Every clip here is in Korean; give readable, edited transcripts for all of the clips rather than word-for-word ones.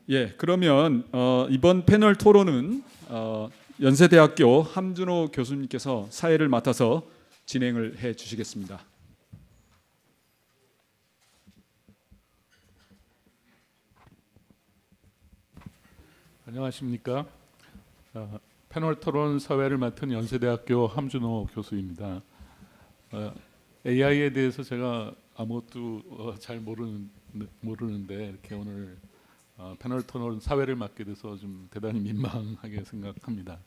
예, 그러면 이번 패널 토론은 연세대학교 함준호 교수님께서 사회를 맡아서 진행을 해 주시겠습니다. 안녕하십니까. 패널 토론 사회를 맡은 연세대학교 함준호 교수입니다. AI에 대해서 제가 아무것도 잘 모르는데 이렇게 오늘 패널 토론 사회를 맡게 돼서 좀 대단히 민망하게 생각합니다.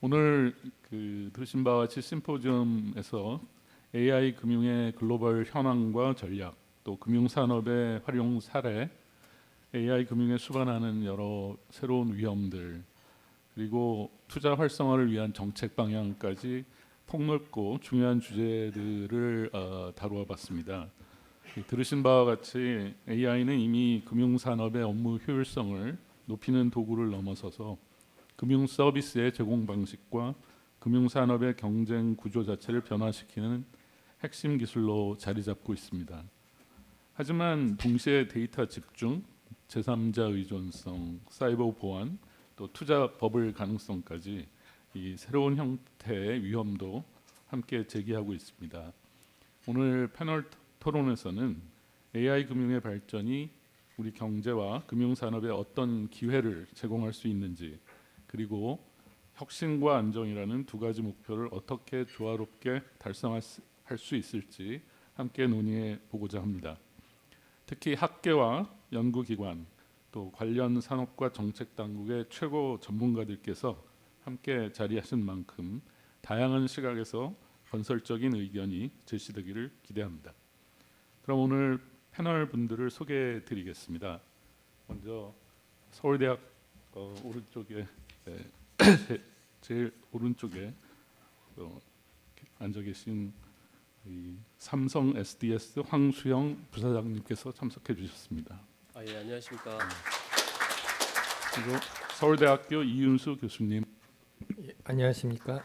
오늘 들으신 바와 같이 심포지엄에서 AI 금융의 글로벌 현황과 전략, 또 금융산업의 활용 사례, AI 금융에 수반하는 여러 새로운 위험들, 그리고 투자 활성화를 위한 정책 방향까지 폭넓고 중요한 주제들을 다루어 봤습니다. 들으신 바와 같이 AI는 이미 금융산업의 업무 효율성을 높이는 도구를 넘어서서 금융 서비스의 제공 방식과 금융산업의 경쟁 구조 자체를 변화시키는 핵심 기술로 자리 잡고 있습니다. 하지만 동시에 데이터 집중, 제3자 의존성, 사이버 보안, 또 투자 버블 가능성까지 이 새로운 형태의 위험도 함께 제기하고 있습니다. 오늘 패널 토론에서는 AI 금융의 발전이 우리 경제와 금융산업에 어떤 기회를 제공할 수 있는지, 그리고 혁신과 안정이라는 두 가지 목표를 어떻게 조화롭게 달성할 수 있을지 함께 논의해 보고자 합니다. 특히 학계와 연구기관, 또 관련 산업과 정책 당국의 최고 전문가들께서 함께 자리하신 만큼 다양한 시각에서 건설적인 의견이 제시되기를 기대합니다. 그럼 오늘 패널 분들을 소개해 드리겠습니다. 먼저 서울대학 오른쪽에 제일 오른쪽에 앉아 계신 삼성 SDS 황수영 부사장님께서 참석해 주셨습니다. 예, 안녕하십니까. 그리고 서울대학교 이윤수 교수님. 예, 안녕하십니까.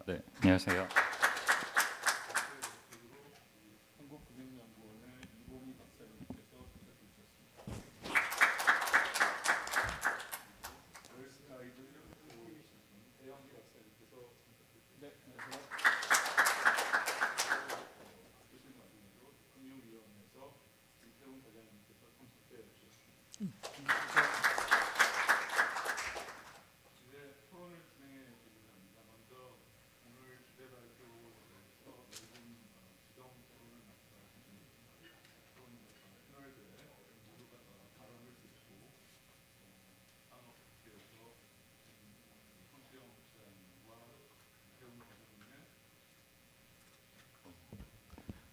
네, 안녕하세요.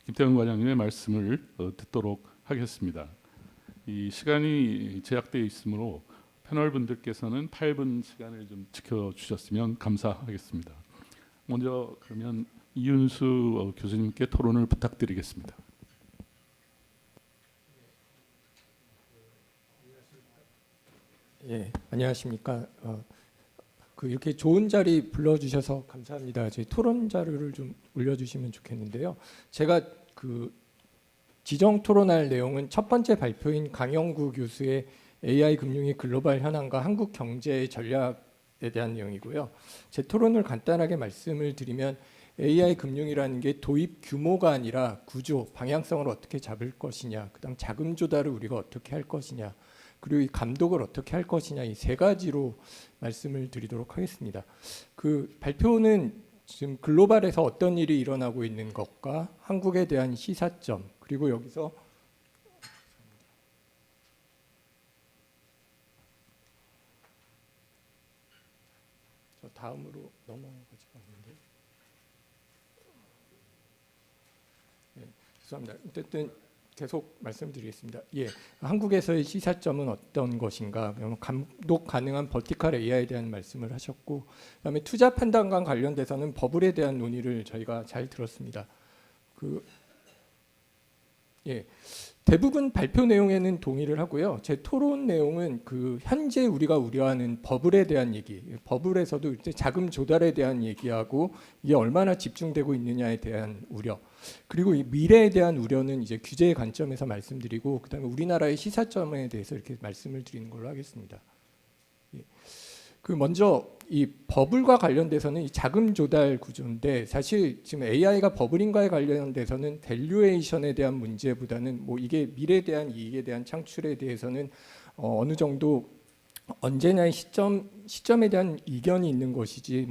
김태훈 과장님의 말씀을 듣도록 하겠습니다. 이 시간이 제약되어 있으므로 패널 분들께서는 8분 시간을 좀 지켜주셨으면 감사하겠습니다. 먼저 그러면 이윤수 교수님께 토론을 부탁드리겠습니다. 예, 안녕하십니까. 이렇게 좋은 자리 불러주셔서 감사합니다. 저희 토론 자료를 좀 올려주시면 좋겠는데요. 제가 지정 토론할 내용은 첫 번째 발표인 강영구 교수의 AI 금융의 글로벌 현황과 한국 경제의 전략에 대한 내용이고요. 제 토론을 간단하게 말씀을 드리면 AI 금융이라는 게 도입 규모가 아니라 구조, 방향성을 어떻게 잡을 것이냐, 그다음 자금 조달을 우리가 어떻게 할 것이냐, 그리고 이 감독을 어떻게 할 것이냐, 이 세 가지로 말씀을 드리도록 하겠습니다. 발표는 지금 글로벌에서 어떤 일이 일어나고 있는 것과 한국에 대한 시사점, 그리고 여기서 저 다음으로 넘어가지가 않는데, 죄송합니다. 어쨌든 계속 말씀드리겠습니다. 예, 한국에서의 시사점은 어떤 것인가? 감독 가능한 버티컬 AI에 대한 말씀을 하셨고, 그다음에 투자 판단과 관련돼서는 버블에 대한 논의를 저희가 잘 들었습니다. 대부분 발표 내용에는 동의를 하고요. 제 토론 내용은 현재 우리가 우려하는 버블에 대한 얘기, 버블에서도 이제 자금 조달에 대한 얘기하고 이게 얼마나 집중되고 있느냐에 대한 우려, 그리고 이 미래에 대한 우려는 이제 규제의 관점에서 말씀드리고 그다음에 우리나라의 시사점에 대해서 이렇게 말씀을 드리는 걸로 하겠습니다. 예. 그 먼저 이 버블과 관련돼서는 이 자금 조달 구조인데 사실 지금 AI가 버블인가에 관련돼서는 밸류에이션에 대한 문제보다는 뭐 이게 미래에 대한 이익에 대한 창출에 대해서는 어느 정도 언제냐의 시점에 대한 이견이 있는 것이지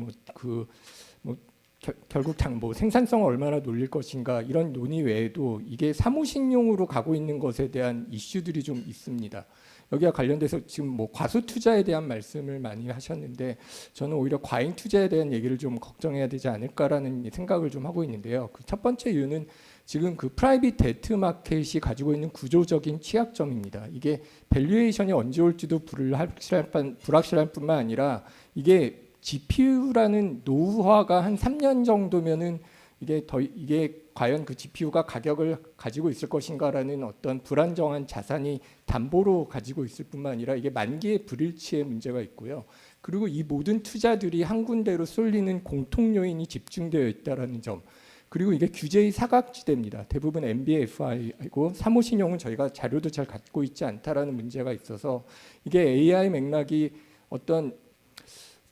결국 생산성을 얼마나 놀릴 것인가 이런 논의 외에도 이게 사무실용으로 가고 있는 것에 대한 이슈들이 좀 있습니다. 여기와 관련돼서 지금 뭐 과소 투자에 대한 말씀을 많이 하셨는데 저는 오히려 과잉 투자에 대한 얘기를 좀 걱정해야 되지 않을까라는 생각을 좀 하고 있는데요. 그 첫 번째 이유는 지금 그 프라이빗 데트 마켓이 가지고 있는 구조적인 취약점입니다. 이게 밸류에이션이 언제 올지도 불확실할 뿐만 아니라 이게 GPU라는 노후화가 한 3년 정도면은 이게 과연 그 GPU가 가격을 가지고 있을 것인가라는 어떤 불안정한 자산이 담보로 가지고 있을 뿐만 아니라 이게 만기의 불일치의 문제가 있고요. 그리고 이 모든 투자들이 한 군데로 쏠리는 공통 요인이 집중되어 있다라는 점. 그리고 이게 규제의 사각지대입니다. 대부분 NBFI고 사무실용은 저희가 자료도 잘 갖고 있지 않다라는 문제가 있어서 이게 AI 맥락이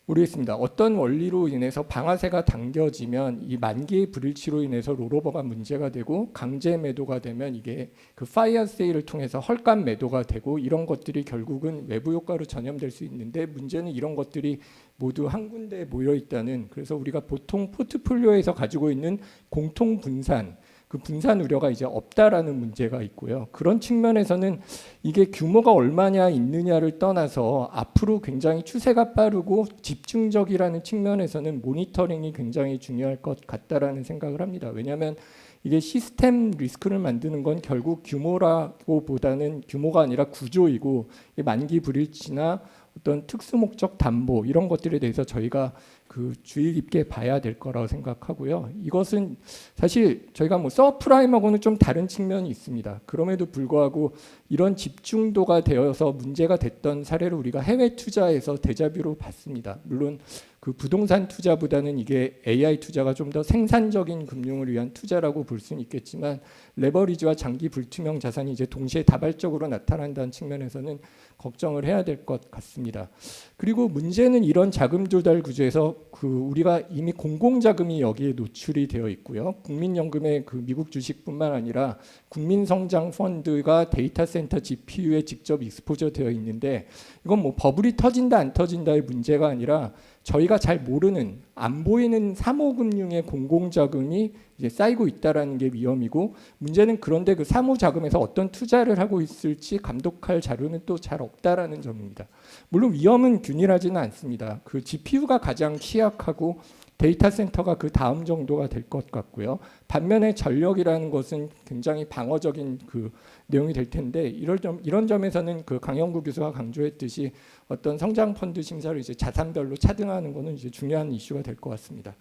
모르겠습니다. 어떤 원리로 인해서 방아쇠가 당겨지면 이 만기의 불일치로 인해서 롤오버가 문제가 되고 강제 매도가 되면 이게 그 파이어 세일을 통해서 헐값 매도가 되고 이런 것들이 결국은 외부 효과로 전염될 수 있는데 문제는 이런 것들이 모두 한 군데에 모여 있다는 그래서 우리가 보통 포트폴리오에서 가지고 있는 공통 분산 그 분산 우려가 이제 없다라는 문제가 있고요. 그런 측면에서는 이게 규모가 얼마냐 있느냐를 떠나서 앞으로 굉장히 추세가 빠르고 집중적이라는 측면에서는 모니터링이 굉장히 중요할 것 같다라는 생각을 합니다. 왜냐하면 이게 시스템 리스크를 만드는 건 결국 규모라고보다는 규모가 아니라 구조이고 만기 불일치나 어떤 특수 목적 담보 이런 것들에 대해서 저희가 그 주의 깊게 봐야 될 거라고 생각하고요. 이것은 사실 저희가 뭐 서프라임하고는 좀 다른 측면이 있습니다. 그럼에도 불구하고 이런 집중도가 되어서 문제가 됐던 사례를 우리가 해외 투자에서 데자뷰로 봤습니다. 물론 그 부동산 투자보다는 이게 AI 투자가 좀 더 생산적인 금융을 위한 투자라고 볼 수는 있겠지만 레버리지와 장기 불투명 자산이 이제 동시에 다발적으로 나타난다는 측면에서는 걱정을 해야 될 것 같습니다. 그리고 문제는 이런 자금 조달 구조에서 그 우리가 이미 공공자금이 여기에 노출이 되어 있고요. 국민연금의 그 미국 주식뿐만 아니라 국민성장 펀드가 데이터 센터 GPU에 직접 익스포저 되어 있는데 이건 뭐 버블이 터진다 안 터진다의 문제가 아니라 저희가 잘 모르는 안 보이는 사모금융의 공공자금이 이제 쌓이고 있다라는 게 위험이고 문제는 그런데 그 사모자금에서 어떤 투자를 하고 있을지 감독할 자료는 또 잘 없다라는 점입니다. 물론 위험은 균일하지는 않습니다. 그 GPU가 가장 취약하고 데이터 센터가 그 다음 정도가 될 것 같고요. 반면에 전력이라는 것은 굉장히 방어적인 그 내용이 될 텐데 이런 점에서는 그 강영구 교수가 강조했듯이 어떤 성장 펀드 심사를 이제 자산별로 차등하는 것은 이제 중요한 이슈가 될 것 같습니다.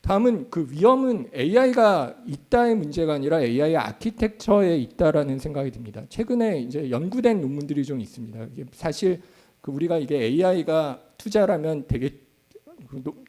다음은 그 위험은 AI가 있다의 문제가 아니라 AI 아키텍처에 있다라는 생각이 듭니다. 최근에 이제 연구된 논문들이 좀 있습니다. 이게 사실 그 우리가 이게 AI가 투자라면 되게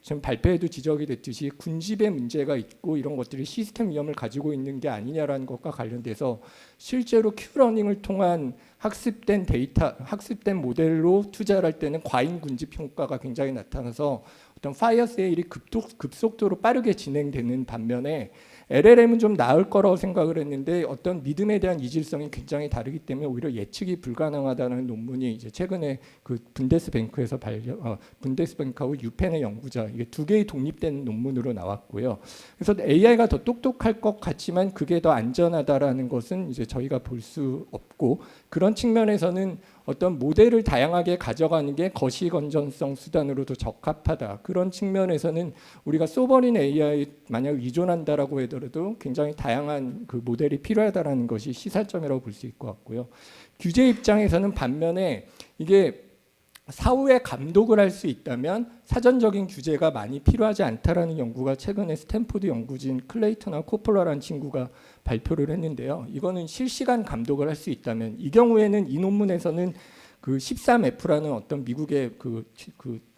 지금 발표에도 지적이 됐듯이 군집의 문제가 있고 이런 것들이 시스템 위험을 가지고 있는 게 아니냐라는 것과 관련돼서 실제로 큐러닝을 통한 학습된 데이터, 학습된 모델로 투자를 할 때는 과잉 군집 효과가 굉장히 나타나서 어떤 파이어 세일이 급속도로 빠르게 진행되는 반면에 LLM은 좀 나을 거라고 생각을 했는데 어떤 믿음에 대한 이질성이 굉장히 다르기 때문에 오히려 예측이 불가능하다는 논문이 이제 최근에 그 분데스뱅크에서 분데스뱅크하고 유펜의 연구자 이게 두 개의 독립된 논문으로 나왔고요. 그래서 AI가 더 똑똑할 것 같지만 그게 더 안전하다라는 것은 이제 저희가 볼 수 없고 그런 측면에서는 어떤 모델을 다양하게 가져가는 게 거시 건전성 수단으로도 적합하다. 그런 측면에서는 우리가 소버린 AI 만약 의존한다라고 하더라도 굉장히 다양한 그 모델이 필요하다라는 것이 시사점이라고 볼 수 있을 것 같고요. 규제 입장에서는 반면에 이게 사후에 감독을 할 수 있다면 사전적인 규제가 많이 필요하지 않다라는 연구가 최근에 스탠포드 연구진 클레이턴과 코폴라라는 친구가 발표를 했는데요. 이거는 실시간 감독을 할 수 있다면 이 경우에는 이 논문에서는 그 13F라는 어떤 미국의 그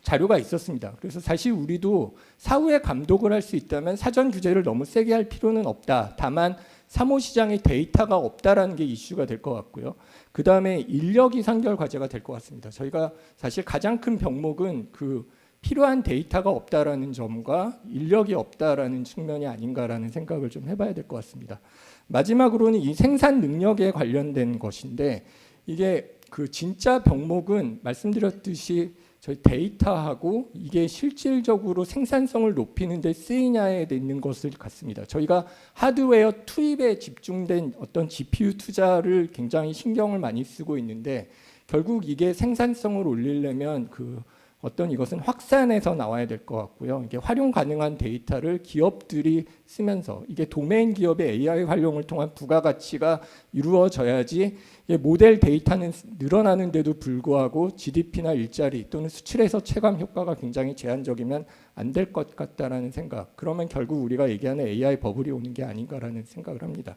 자료가 있었습니다. 그래서 사실 우리도 사후에 감독을 할 수 있다면 사전 규제를 너무 세게 할 필요는 없다. 다만 사무시장에 데이터가 없다라는 게 이슈가 될 것 같고요. 그 다음에 인력이 선결 과제가 될 것 같습니다. 저희가 사실 가장 큰 병목은 그 필요한 데이터가 없다라는 점과 인력이 없다라는 측면이 아닌가라는 생각을 좀 해봐야 될 것 같습니다. 마지막으로는 이 생산 능력에 관련된 것인데 이게 그 진짜 병목은 말씀드렸듯이 저희 데이터하고 이게 실질적으로 생산성을 높이는 데 쓰이냐에 있는 것을 같습니다. 저희가 하드웨어 투입에 집중된 어떤 GPU 투자를 굉장히 신경을 많이 쓰고 있는데 결국 이게 생산성을 올리려면 그 어떤 이것은 확산해서 나와야 될 것 같고요. 이게 활용 가능한 데이터를 기업들이 쓰면서 이게 도메인 기업의 AI 활용을 통한 부가가치가 이루어져야지 모델 데이터는 늘어나는데도 불구하고 GDP나 일자리 또는 수출에서 체감 효과가 굉장히 제한적이면 안 될 것 같다라는 생각. 그러면 결국 우리가 얘기하는 AI 버블이 오는 게 아닌가라는 생각을 합니다.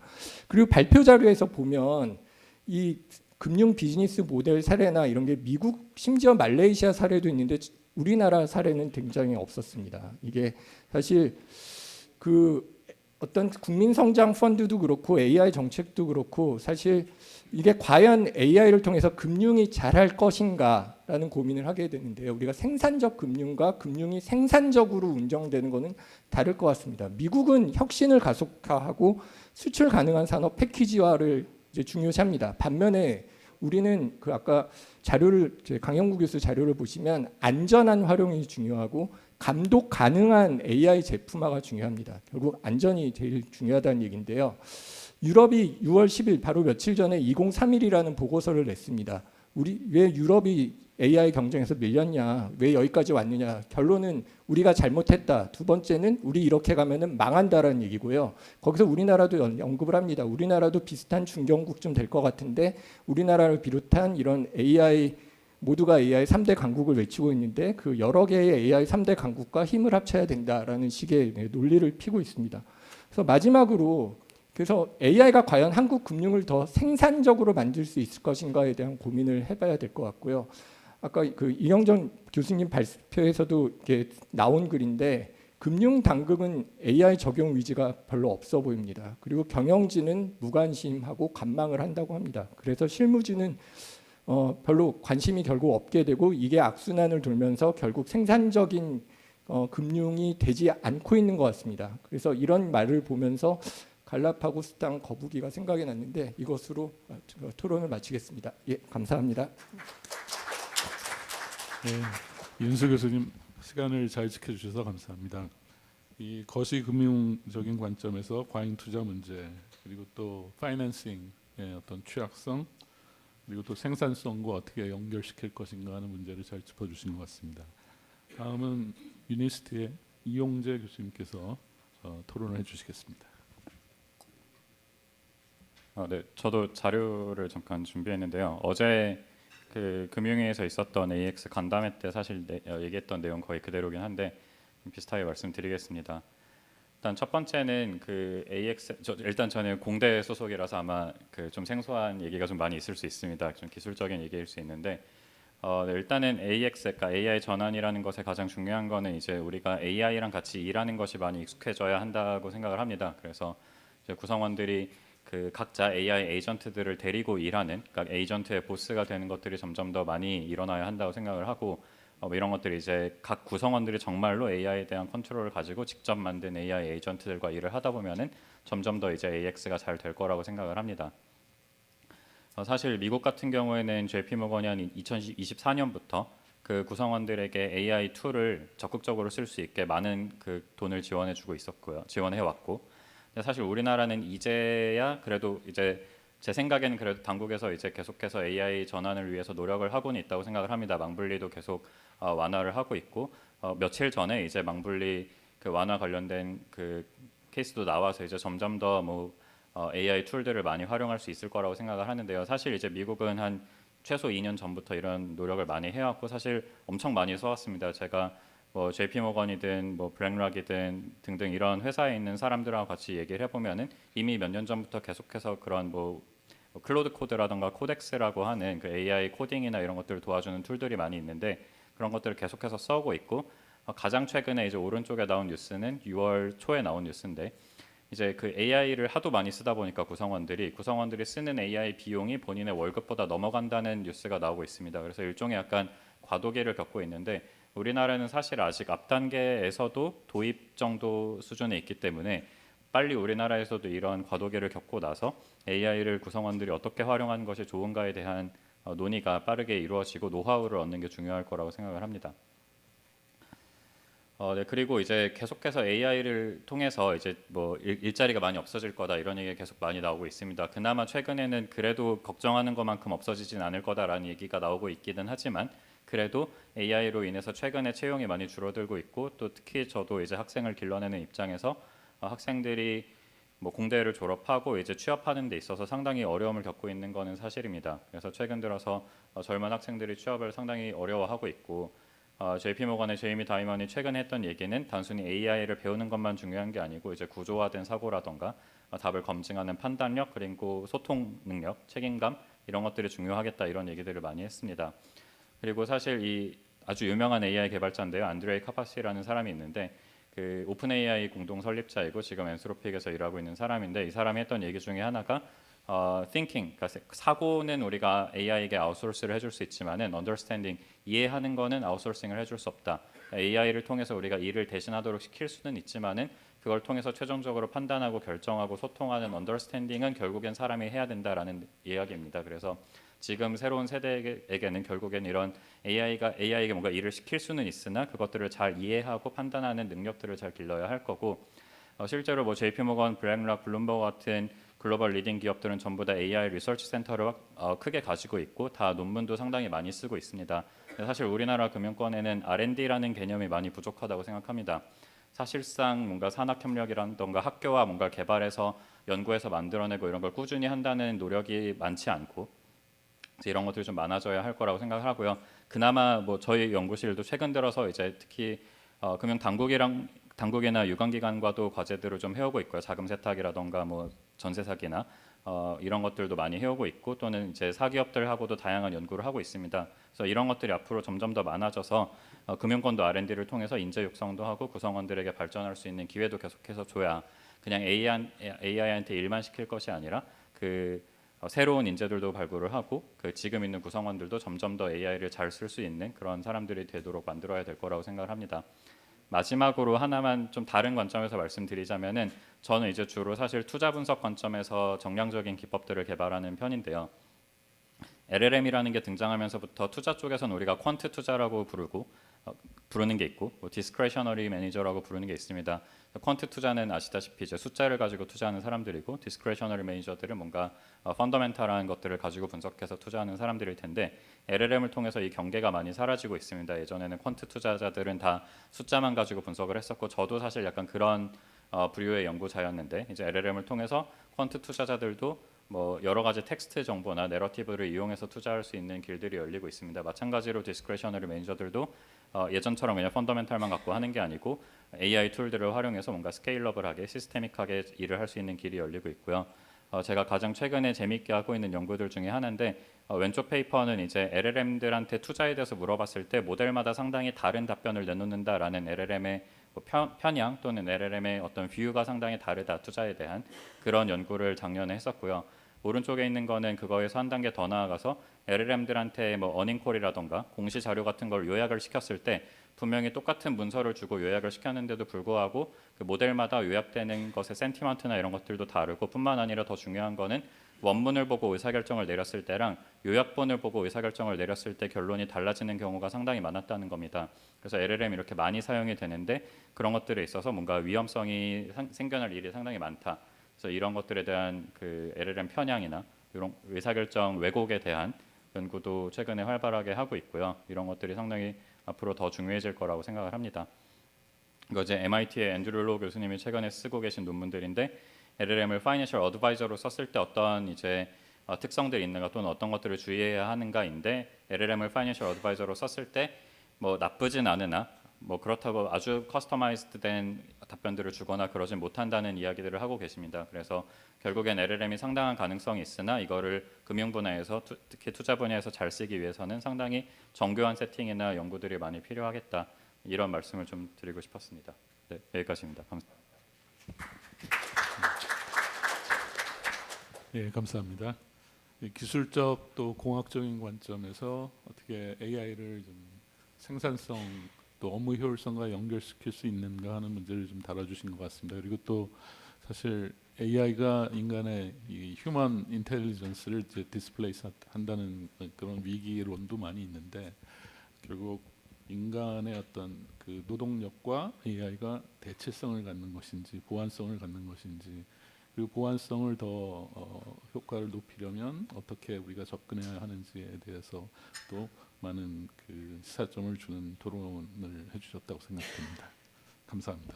그리고 발표 자료에서 보면 이 금융 비즈니스 모델 사례나 이런 게 미국 심지어 말레이시아 사례도 있는데 우리나라 사례는 굉장히 없었습니다. 이게 사실 그 어떤 국민 성장 펀드도 그렇고 AI 정책도 그렇고 사실 이게 과연 AI를 통해서 금융이 잘할 것인가라는 고민을 하게 되는데요. 우리가 생산적 금융과 금융이 생산적으로 운영되는 것은 다를 것 같습니다. 미국은 혁신을 가속화하고 수출 가능한 산업 패키지화를 이제 중요시합니다. 반면에 우리는 그 아까 자료를 강영구 교수 자료를 보시면 안전한 활용이 중요하고 감독 가능한 AI 제품화가 중요합니다. 결국 안전이 제일 중요하다는 얘기인데요. 유럽이 6월 10일 바로 며칠 전에 2031이라는 보고서를 냈습니다. 우리 왜 유럽이 AI 경쟁에서 밀렸냐? 왜 여기까지 왔느냐? 결론은 우리가 잘못했다. 두 번째는 우리 이렇게 가면은 망한다라는 얘기고요. 거기서 우리나라도 언급을 합니다. 우리나라도 비슷한 중견국쯤 될 것 같은데 우리나라를 비롯한 이런 AI 모두가 AI 3대 강국을 외치고 있는데 그 여러 개의 AI 3대 강국과 힘을 합쳐야 된다라는 식의 논리를 피고 있습니다. 그래서 마지막으로 그래서 AI가 과연 한국 금융을 더 생산적으로 만들 수 있을 것인가에 대한 고민을 해봐야 될 것 같고요. 아까 그 이영정 교수님 발표에서도 이렇게 나온 글인데 금융 당국은 AI 적용 의지가 별로 없어 보입니다. 그리고 경영진은 무관심하고 관망을 한다고 합니다. 그래서 실무진은 별로 관심이 결국 없게 되고 이게 악순환을 돌면서 결국 생산적인 금융이 되지 않고 있는 것 같습니다. 그래서 이런 말을 보면서 갈라파고스 땅 거북이가 생각이 났는데 이것으로 토론을 마치겠습니다. 예, 감사합니다. 네, 윤수 교수님 시간을 잘 지켜주셔서 감사합니다. 이 거시금융적인 관점에서 과잉 투자 문제 그리고 또 파이낸싱의 어떤 취약성 그리고 또 생산성과 어떻게 연결시킬 것인가 하는 문제를 잘 짚어주신 것 같습니다. 다음은 유니스트의 이용재 교수님께서 토론을 해주시겠습니다. 네, 저도 자료를 잠깐 준비했는데요. 어제 그 금융위에서 있었던 AX 간담회 때 사실 얘기했던 내용 거의 그대로긴 한데 비슷하게 말씀드리겠습니다. 일단 첫 번째는 그 AX 일단 저는 공대 소속이라서 아마 그 좀 생소한 얘기가 좀 많이 있을 수 있습니다. 좀 기술적인 얘기일 수 있는데 네, 일단은 AX, 그러니까 AI 전환이라는 것에 가장 중요한 거는 이제 우리가 AI랑 같이 일하는 것이 많이 익숙해져야 한다고 생각을 합니다. 그래서 이제 구성원들이 그 각자 AI 에이전트들을 데리고 일하는, 그러니까 에이전트의 보스가 되는 것들이 점점 더 많이 일어나야 한다고 생각을 하고 뭐 이런 것들이 이제 각 구성원들이 정말로 AI에 대한 컨트롤을 가지고 직접 만든 AI 에이전트들과 일을 하다 보면은 점점 더 이제 AX가 잘 될 거라고 생각을 합니다. 사실 미국 같은 경우에는 JP모건이 한 2024년부터 그 구성원들에게 AI 툴을 적극적으로 쓸 수 있게 많은 그 돈을 지원해주고 있었고요, 지원해왔고. 사실 우리나라는 이제야 그래도 이제 제 생각에는 그래도 당국에서 이제 계속해서 AI 전환을 위해서 노력을 하고는 있다고 생각을 합니다. 망블리도 계속 완화를 하고 있고 며칠 전에 이제 망블리 그 완화 관련된 그 케이스도 나와서 이제 점점 더 뭐 AI 툴들을 많이 활용할 수 있을 거라고 생각을 하는데요. 사실 이제 미국은 한 최소 2년 전부터 이런 노력을 많이 해왔고 사실 엄청 많이 써왔습니다. 제가 뭐 JP모건이든 뭐 블랙락이든 등등 이런 회사에 있는 사람들하고 같이 얘기를 해보면은 이미 몇 년 전부터 계속해서 그런 뭐 클로드 코드라던가 코덱스라고 하는 그 AI 코딩이나 이런 것들을 도와주는 툴들이 많이 있는데 그런 것들을 계속해서 써오고 있고 가장 최근에 이제 오른쪽에 나온 뉴스는 6월 초에 나온 뉴스인데 이제 그 AI를 하도 많이 쓰다 보니까 구성원들이 쓰는 AI 비용이 본인의 월급보다 넘어간다는 뉴스가 나오고 있습니다. 그래서 일종의 약간 과도기를 겪고 있는데 우리나라는 사실 아직 앞 단계에서도 도입 정도 수준에 있기 때문에 빨리 우리나라에서도 이런 과도기를 겪고 나서 AI를 구성원들이 어떻게 활용하는 것이 좋은가에 대한 논의가 빠르게 이루어지고 노하우를 얻는 게 중요할 거라고 생각을 합니다. 네, 그리고 이제 계속해서 AI를 통해서 이제 뭐 일자리가 많이 없어질 거다 이런 얘기가 계속 많이 나오고 있습니다. 그나마 최근에는 그래도 걱정하는 것만큼 없어지진 않을 거다라는 얘기가 나오고 있기는 하지만 그래도 AI로 인해서 최근에 채용이 많이 줄어들고 있고 또 특히 저도 이제 학생을 길러내는 입장에서 학생들이 뭐 공대를 졸업하고 이제 취업하는 데 있어서 상당히 어려움을 겪고 있는 것은 사실입니다. 그래서 최근 들어서 젊은 학생들이 취업을 상당히 어려워하고 있고 JP모건의 제이미 다이먼이 최근에 했던 얘기는 단순히 AI를 배우는 것만 중요한 게 아니고 이제 구조화된 사고라던가 답을 검증하는 판단력 그리고 소통 능력, 책임감 이런 것들이 중요하겠다 이런 얘기들을 많이 했습니다. 그리고 사실 이 아주 유명한 AI 개발자인데요, 안드레이 카파시라는 사람이 있는데 그 오픈 AI 공동 설립자이고 지금 엔스로픽에서 일하고 있는 사람인데 이 사람이 했던 얘기 중에 하나가 thinking, 그러니까 사고는 우리가 AI에게 아웃소스를 해줄 수 있지만은 understanding, 이해하는 거는 아웃소싱을 해줄 수 없다. AI를 통해서 우리가 일을 대신하도록 시킬 수는 있지만은 그걸 통해서 최종적으로 판단하고 결정하고 소통하는 understanding은 결국엔 사람이 해야 된다라는 이야기입니다. 그래서 지금 새로운 세대에게는 결국엔 이런 AI에게 뭔가 일을 시킬 수는 있으나 그것들을 잘 이해하고 판단하는 능력들을 잘 길러야 할 거고 실제로 뭐 JP모건, 블랙락, 블룸버그 같은 글로벌 리딩 기업들은 전부 다 AI 리서치 센터를 크게 가지고 있고 다 논문도 상당히 많이 쓰고 있습니다. 사실 우리나라 금융권에는 R&D라는 개념이 많이 부족하다고 생각합니다. 사실상 뭔가 산학협력이라던가 학교와 뭔가 개발해서 연구해서 만들어내고 이런 걸 꾸준히 한다는 노력이 많지 않고 이런 것들이 좀 많아져야 할 거라고 생각을 하고요. 그나마 뭐 저희 연구실도 최근 들어서 이제 특히 금융 당국이나 유관기관과도 과제들을 좀 해오고 있고요. 자금 세탁이라던가 뭐 전세 사기나 이런 것들도 많이 해오고 있고 또는 이제 사기업들하고도 다양한 연구를 하고 있습니다. 그래서 이런 것들이 앞으로 점점 더 많아져서 금융권도 R&D를 통해서 인재 육성도 하고 구성원들에게 발전할 수 있는 기회도 계속해서 줘야 그냥 AI한테 일만 시킬 것이 아니라 그 새로운 인재들도 발굴을 하고 그 지금 있는 구성원들도 점점 더 AI를 잘 쓸 수 있는 그런 사람들이 되도록 만들어야 될 거라고 생각을 합니다. 마지막으로 하나만 좀 다른 관점에서 말씀드리자면은 저는 이제 주로 사실 투자 분석 관점에서 정량적인 기법들을 개발하는 편인데요. LLM이라는 게 등장하면서부터 투자 쪽에서는 우리가 퀀트 투자라고 부르는 게 있고 디스크레셔너리 매니저라고 부르는 게 있습니다. 퀀트 투자는 아시다시피 이제 숫자를 가지고 투자하는 사람들이고 디스크레셔너리 매니저들은 뭔가 펀더멘탈한 것들을 가지고 분석해서 투자하는 사람들일 텐데 LLM을 통해서 이 경계가 많이 사라지고 있습니다. 예전에는 퀀트 투자자들은 다 숫자만 가지고 분석을 했었고 저도 사실 약간 그런 부류의 연구자였는데 이제 LLM을 통해서 퀀트 투자자들도 뭐 여러 가지 텍스트 정보나 내러티브를 이용해서 투자할 수 있는 길들이 열리고 있습니다. 마찬가지로 디스크레셔너리 매니저들도 예전처럼 그냥 펀더멘탈만 갖고 하는 게 아니고 AI 툴들을 활용해서 뭔가 스케일러블하게 시스테믹하게 일을 할 수 있는 길이 열리고 있고요. 제가 가장 최근에 재미있게 하고 있는 연구들 중에 하나인데 왼쪽 페이퍼는 이제 LLM들한테 투자에 대해서 물어봤을 때 모델마다 상당히 다른 답변을 내놓는다라는 LLM의 편향 또는 LLM의 어떤 뷰가 상당히 다르다 투자에 대한 그런 연구를 작년에 했었고요. 오른쪽에 있는 거는 그거에서 한 단계 더 나아가서 LLM들한테 뭐 어닝콜이라던가 공시 자료 같은 걸 요약을 시켰을 때 분명히 똑같은 문서를 주고 요약을 시켰는데도 불구하고 그 모델마다 요약되는 것의 센티먼트나 이런 것들도 다르고 뿐만 아니라 더 중요한 거는 원문을 보고 의사결정을 내렸을 때랑 요약본을 보고 의사결정을 내렸을 때 결론이 달라지는 경우가 상당히 많았다는 겁니다. 그래서 LLM 이렇게 많이 사용이 되는데 그런 것들에 있어서 뭔가 위험성이 생겨날 일이 상당히 많다. 그래서 이런 것들에 대한 그 LLM 편향이나 이런 의사결정 왜곡에 대한 연구도 최근에 활발하게 하고 있고요. 이런 것들이 상당히 앞으로 더 중요해질 거라고 생각을 합니다. 이거 이제 MIT의 앤드류 로 교수님이 최근에 쓰고 계신 논문들인데 LLM을 파이낸셜 어드바이저로 썼을 때 어떤 이제 특성들이 있는가 또는 어떤 것들을 주의해야 하는가인데 LLM을 파이낸셜 어드바이저로 썼을 때 뭐 나쁘진 않으나 뭐 그렇다고 아주 커스터마이즈된 답변들을 주거나 그러진 못한다는 이야기들을 하고 계십니다. 그래서 결국엔 LLM이 상당한 가능성이 있으나 이거를 금융 분야에서 특히 투자 분야에서 잘 쓰기 위해서는 상당히 정교한 세팅이나 연구들이 많이 필요하겠다. 이런 말씀을 좀 드리고 싶었습니다. 네, 여기까지입니다. 감사합니다. 예, 감사합니다. 이 기술적 또 공학적인 관점에서 어떻게 AI를 좀 생산성 또 업무 효율성과 연결시킬 수 있는가 하는 문제를 좀 다뤄주신 것 같습니다. 그리고 또 사실 AI가 인간의 이 휴먼 인텔리전스를 이제 디스플레이스 한다는 그런 위기론도 많이 있는데 결국 인간의 어떤 그 노동력과 AI가 대체성을 갖는 것인지 보완성을 갖는 것인지 그리고 보완성을 더 효과를 높이려면 어떻게 우리가 접근해야 하는지에 대해서 또 많은 그 시사점을 주는 토론을 해주셨다고 생각됩니다. 감사합니다.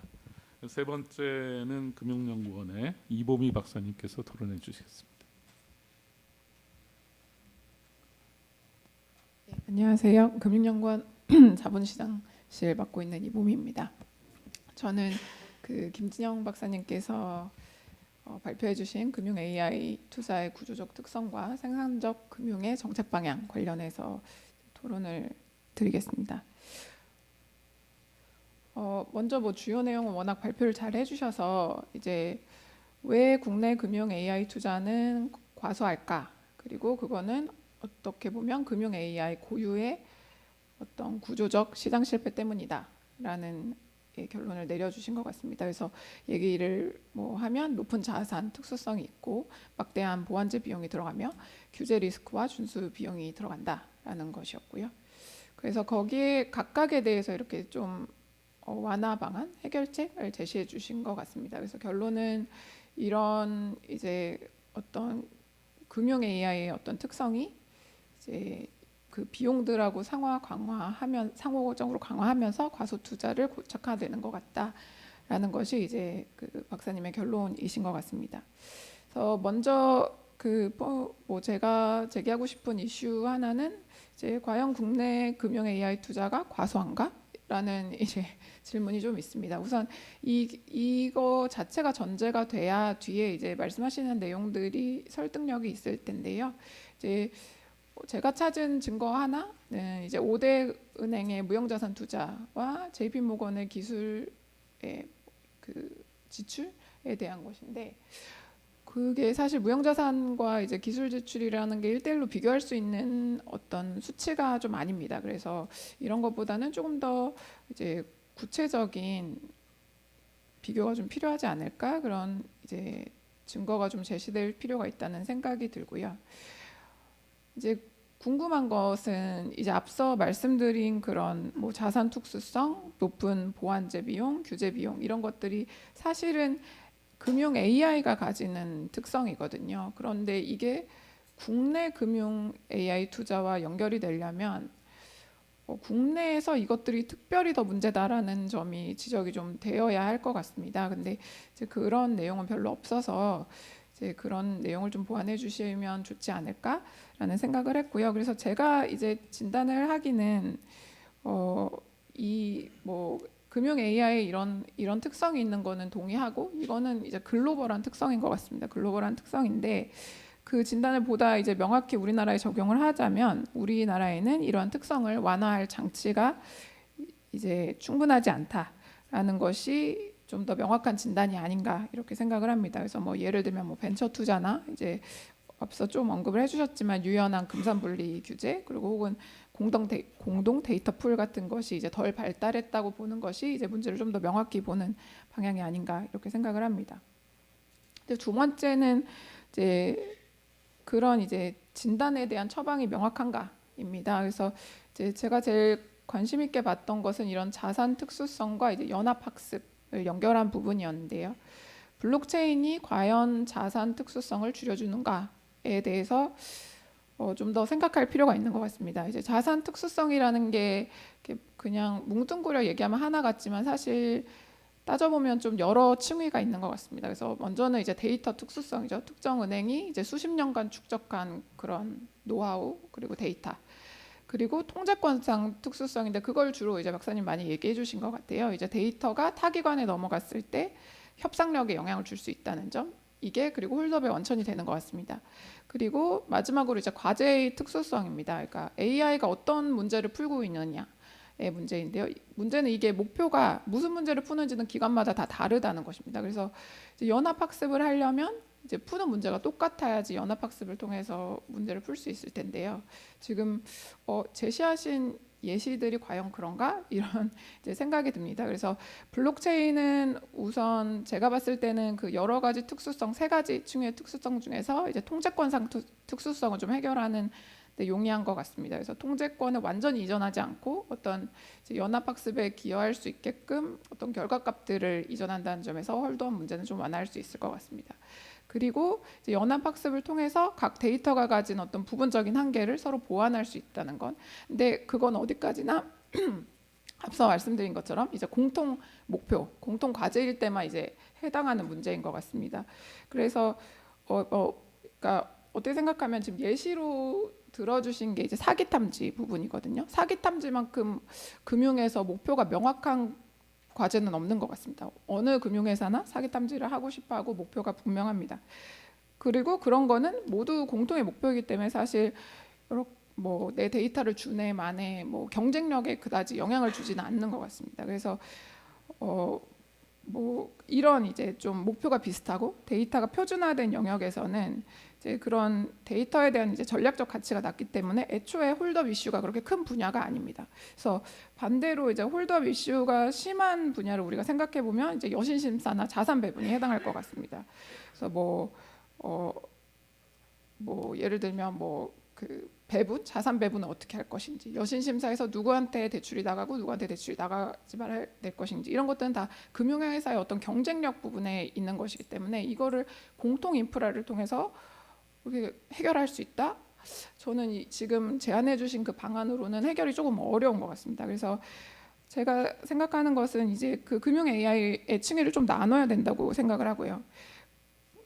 세 번째는 금융연구원의 이보미 박사님께서 토론해 주시겠습니다. 네, 안녕하세요. 금융연구원 자본시장실 맡고 있는 이보미입니다. 저는 그 김진영 박사님께서 발표해주신 금융 AI 투자의 구조적 특성과 생산적 금융의 정책 방향 관련해서 토론을 드리겠습니다. 먼저 뭐 주요 내용은 워낙 발표를 잘 해주셔서 이제 왜 국내 금융 AI 투자는 과소할까? 그리고 그거는 어떻게 보면 금융 AI 고유의 어떤 구조적 시장 실패 때문이다라는 결론을 내려주신 것 같습니다. 그래서 얘기를 뭐 하면 높은 자산 특수성이 있고 막대한 보완제 비용이 들어가며 규제 리스크와 준수 비용이 들어간다라는 것이었고요. 그래서 거기에 각각에 대해서 이렇게 좀 완화 방안, 해결책을 제시해 주신 것 같습니다. 그래서 결론은 이런 이제 어떤 금융 AI의 어떤 특성이 이제 그 비용들하고 상호적으로 강화하면서 과소 투자를 고착화되는 것 같다라는 것이 이제 그 박사님의 결론이신 것 같습니다. 그래서 먼저 뭐 제가 제기하고 싶은 이슈 하나는 이제 과연 국내 금융 AI 투자가 과소한가? 라는 이제 질문이 좀 있습니다. 우선 이거 자체가 전제가 돼야 뒤에 이제 말씀하시는 내용들이 설득력이 있을 텐데요. 이제 제가 찾은 증거 하나는 이제 5대 은행의 무형자산 투자와 JP모건의 기술의 그 지출에 대한 것인데 그게 사실 무형자산과 이제 기술 지출이라는 게 1대1로 비교할 수 있는 어떤 수치가 좀 아닙니다. 그래서 이런 것보다는 조금 더 이제 구체적인 비교가 좀 필요하지 않을까 그런 이제 증거가 좀 제시될 필요가 있다는 생각이 들고요. 이제 궁금한 것은 이제 앞서 말씀드린 그런 뭐 자산 특수성, 높은 보완제 비용, 규제 비용 이런 것들이 사실은 금융 AI가 가지는 특성이거든요. 그런데 이게 국내 금융 AI 투자와 연결이 되려면 국내에서 이것들이 특별히 더 문제다라는 점이 지적이 좀 되어야 할 것 같습니다. 근데 이제 그런 내용은 별로 없어서 이제 그런 내용을 좀 보완해 주시면 좋지 않을까라는 생각을 했고요. 그래서 제가 이제 진단을 하기는 이 뭐 금융 AI 이런 특성이 있는 거는 동의하고 이거는 이제 글로벌한 특성인 것 같습니다. 글로벌한 특성인데 그 진단을 보다 이제 명확히 우리나라에 적용을 하자면 우리나라에는 이러한 특성을 완화할 장치가 이제 충분하지 않다라는 것이 좀 더 명확한 진단이 아닌가 이렇게 생각을 합니다. 그래서 뭐 예를 들면 뭐 벤처 투자나 이제 앞서 좀 언급을 해주셨지만 유연한 금산분리 규제 그리고 혹은 공동 데이터 풀 같은 것이 이제 덜 발달했다고 보는 것이 이제 문제를 좀 더 명확히 보는 방향이 아닌가 이렇게 생각을 합니다. 근데 두 번째는 이제 그런 이제 진단에 대한 처방이 명확한가입니다. 그래서 이제 제가 제일 관심 있게 봤던 것은 이런 자산 특수성과 이제 연합 학습을 연결한 부분이었는데요. 블록체인이 과연 자산 특수성을 줄여주는가에 대해서 좀 더 생각할 필요가 있는 것 같습니다. 이제 자산 특수성이라는 게 그냥 뭉뚱그려 얘기하면 하나 같지만 사실 따져보면 좀 여러 층위가 있는 것 같습니다. 그래서 먼저는 이제 데이터 특수성이죠. 특정 은행이 이제 수십 년간 축적한 그런 노하우 그리고 데이터. 그리고 통제권상 특수성인데 그걸 주로 이제 박사님 많이 얘기해 주신 것 같아요. 이제 데이터가 타기관에 넘어갔을 때 협상력에 영향을 줄 수 있다는 점. 이게 그리고 홀드업의 원천이 되는 것 같습니다. 그리고 마지막으로 이제 과제의 특수성입니다. 그러니까 AI가 어떤 문제를 풀고 있느냐의 문제인데요. 문제는 이게 목표가 무슨 문제를 푸는지는 기관마다 다 다르다는 것입니다. 그래서 이제 연합학습을 하려면 이제 푸는 문제가 똑같아야지 연합학습을 통해서 문제를 풀 수 있을 텐데요. 지금 제시하신 예시들이 과연 그런가 이런 이제 생각이 듭니다. 그래서 블록체인은 우선 제가 봤을 때는 그 여러 가지 특수성 세 가지 층의 특수성 중에서 이제 통제권상 특수성을 좀 해결하는 데 용이한 것 같습니다. 그래서 통제권을 완전히 이전하지 않고 어떤 이제 연합학습에 기여할 수 있게끔 어떤 결과값들을 이전한다는 점에서 홀드업 문제는 좀 완화할 수 있을 것 같습니다. 그리고 이제 연합학습을 통해서 각 데이터가 가진 어떤 부분적인 한계를 서로 보완할 수 있다는 건. 근데 그건 어디까지나 앞서 말씀드린 것처럼 이제 공통 목표, 공통 과제일 때만 이제 해당하는 문제인 것 같습니다. 그래서 그러니까 어떻게 생각하면 지금 예시로 들어주신 게 이제 사기 탐지 부분이거든요. 사기 탐지만큼 금융에서 목표가 명확한 과제는 없는 것 같습니다. 어느 금융회사나 사기 탐지를 하고 싶어하고 목표가 분명합니다. 그리고 그런 거는 모두 공통의 목표이기 때문에 사실 뭐 내 데이터를 주네 마네 뭐 경쟁력에 그다지 영향을 주지는 않는 것 같습니다. 그래서 뭐 이런 이제 좀 목표가 비슷하고 데이터가 표준화된 영역에서는 이제 그런 데이터에 대한 이제 전략적 가치가 낮기 때문에 애초에 홀드업 이슈가 그렇게 큰 분야가 아닙니다. 그래서 반대로 이제 홀드업 이슈가 심한 분야를 우리가 생각해 보면 이제 여신심사나 자산 배분이 해당할 것 같습니다. 그래서 뭐 예를 들면 뭐 그 배분, 자산 배분을 어떻게 할 것인지, 여신심사에서 누구한테 대출이 나가고 누구한테 대출이 나가지 말아야 될 것인지 이런 것들은 다 금융회사의 어떤 경쟁력 부분에 있는 것이기 때문에 이거를 공통 인프라를 통해서 이렇게 해결할 수 있다? 저는 지금 제안해 주신 그 방안으로는 해결이 조금 어려운 것 같습니다. 그래서 제가 생각하는 것은 이제 그 금융 AI의 층위를 좀 나눠야 된다고 생각을 하고요.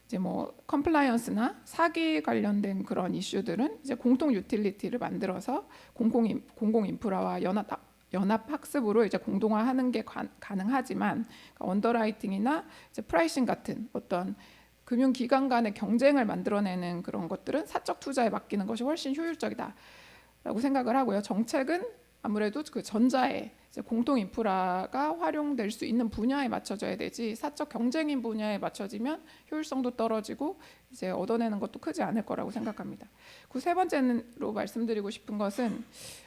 이제 뭐 컴플라이언스나 사기 관련된 그런 이슈들은 이제 공통 유틸리티를 만들어서 공공 인프라와 연합 학습으로 이제 공동화하는 게 가능하지만 언더라이팅이나 이제 프라이싱 같은 어떤 금융기관 간의 경쟁을 만들어내는 그런 것들은 사적 투자에 맡기는 것이 훨씬 효율적이다라고 생각을 하고요. 정책은 아무래도 그 전자의 이제 공통 인프라가 활용될 수 있는 분야에 맞춰져야 되지 사적 경쟁인 분야에 맞춰지면 효율성도 떨어지고 이제 얻어내는 것도 크지 않을 거라고 생각합니다. 그 세 번째로 말씀드리고 싶은 것은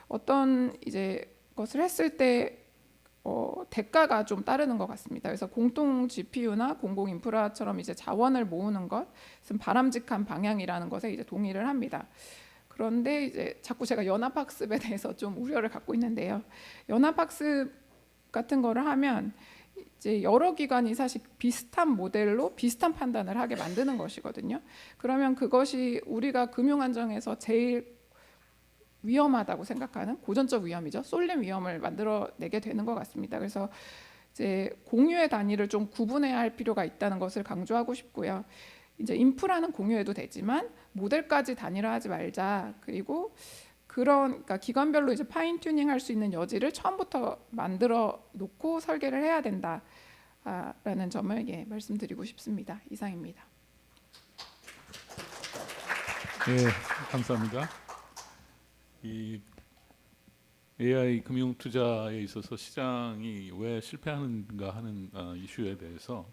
어떤 이제 것을 했을 때 대가가 좀 따르는 것 같습니다. 그래서 공통 GPU나 공공 인프라처럼 이제 자원을 모으는 것은 바람직한 방향이라는 것에 이제 동의를 합니다. 그런데 이제 자꾸 제가 연합학습에 대해서 좀 우려를 갖고 있는데요. 연합학습 같은 거를 하면 이제 여러 기관이 사실 비슷한 모델로 비슷한 판단을 하게 만드는 것이거든요. 그러면 그것이 우리가 금융안정에서 제일 위험하다고 생각하는 고전적 위험이죠. 쏠림 위험을 만들어내게 되는 것 같습니다. 그래서 이제 공유의 단위를 좀 구분해야 할 필요가 있다는 것을 강조하고 싶고요. 이제 인프라는 공유해도 되지만 모델까지 단일화하지 말자. 그리고 그러니까 기관별로 이제 파인 튜닝할 수 있는 여지를 처음부터 만들어 놓고 설계를 해야 된다라는 점을 말씀드리고 싶습니다. 이상입니다. 네, 감사합니다. 이 AI 금융 투자에 있어서 시장이 왜 실패하는가 하는 이슈에 대해서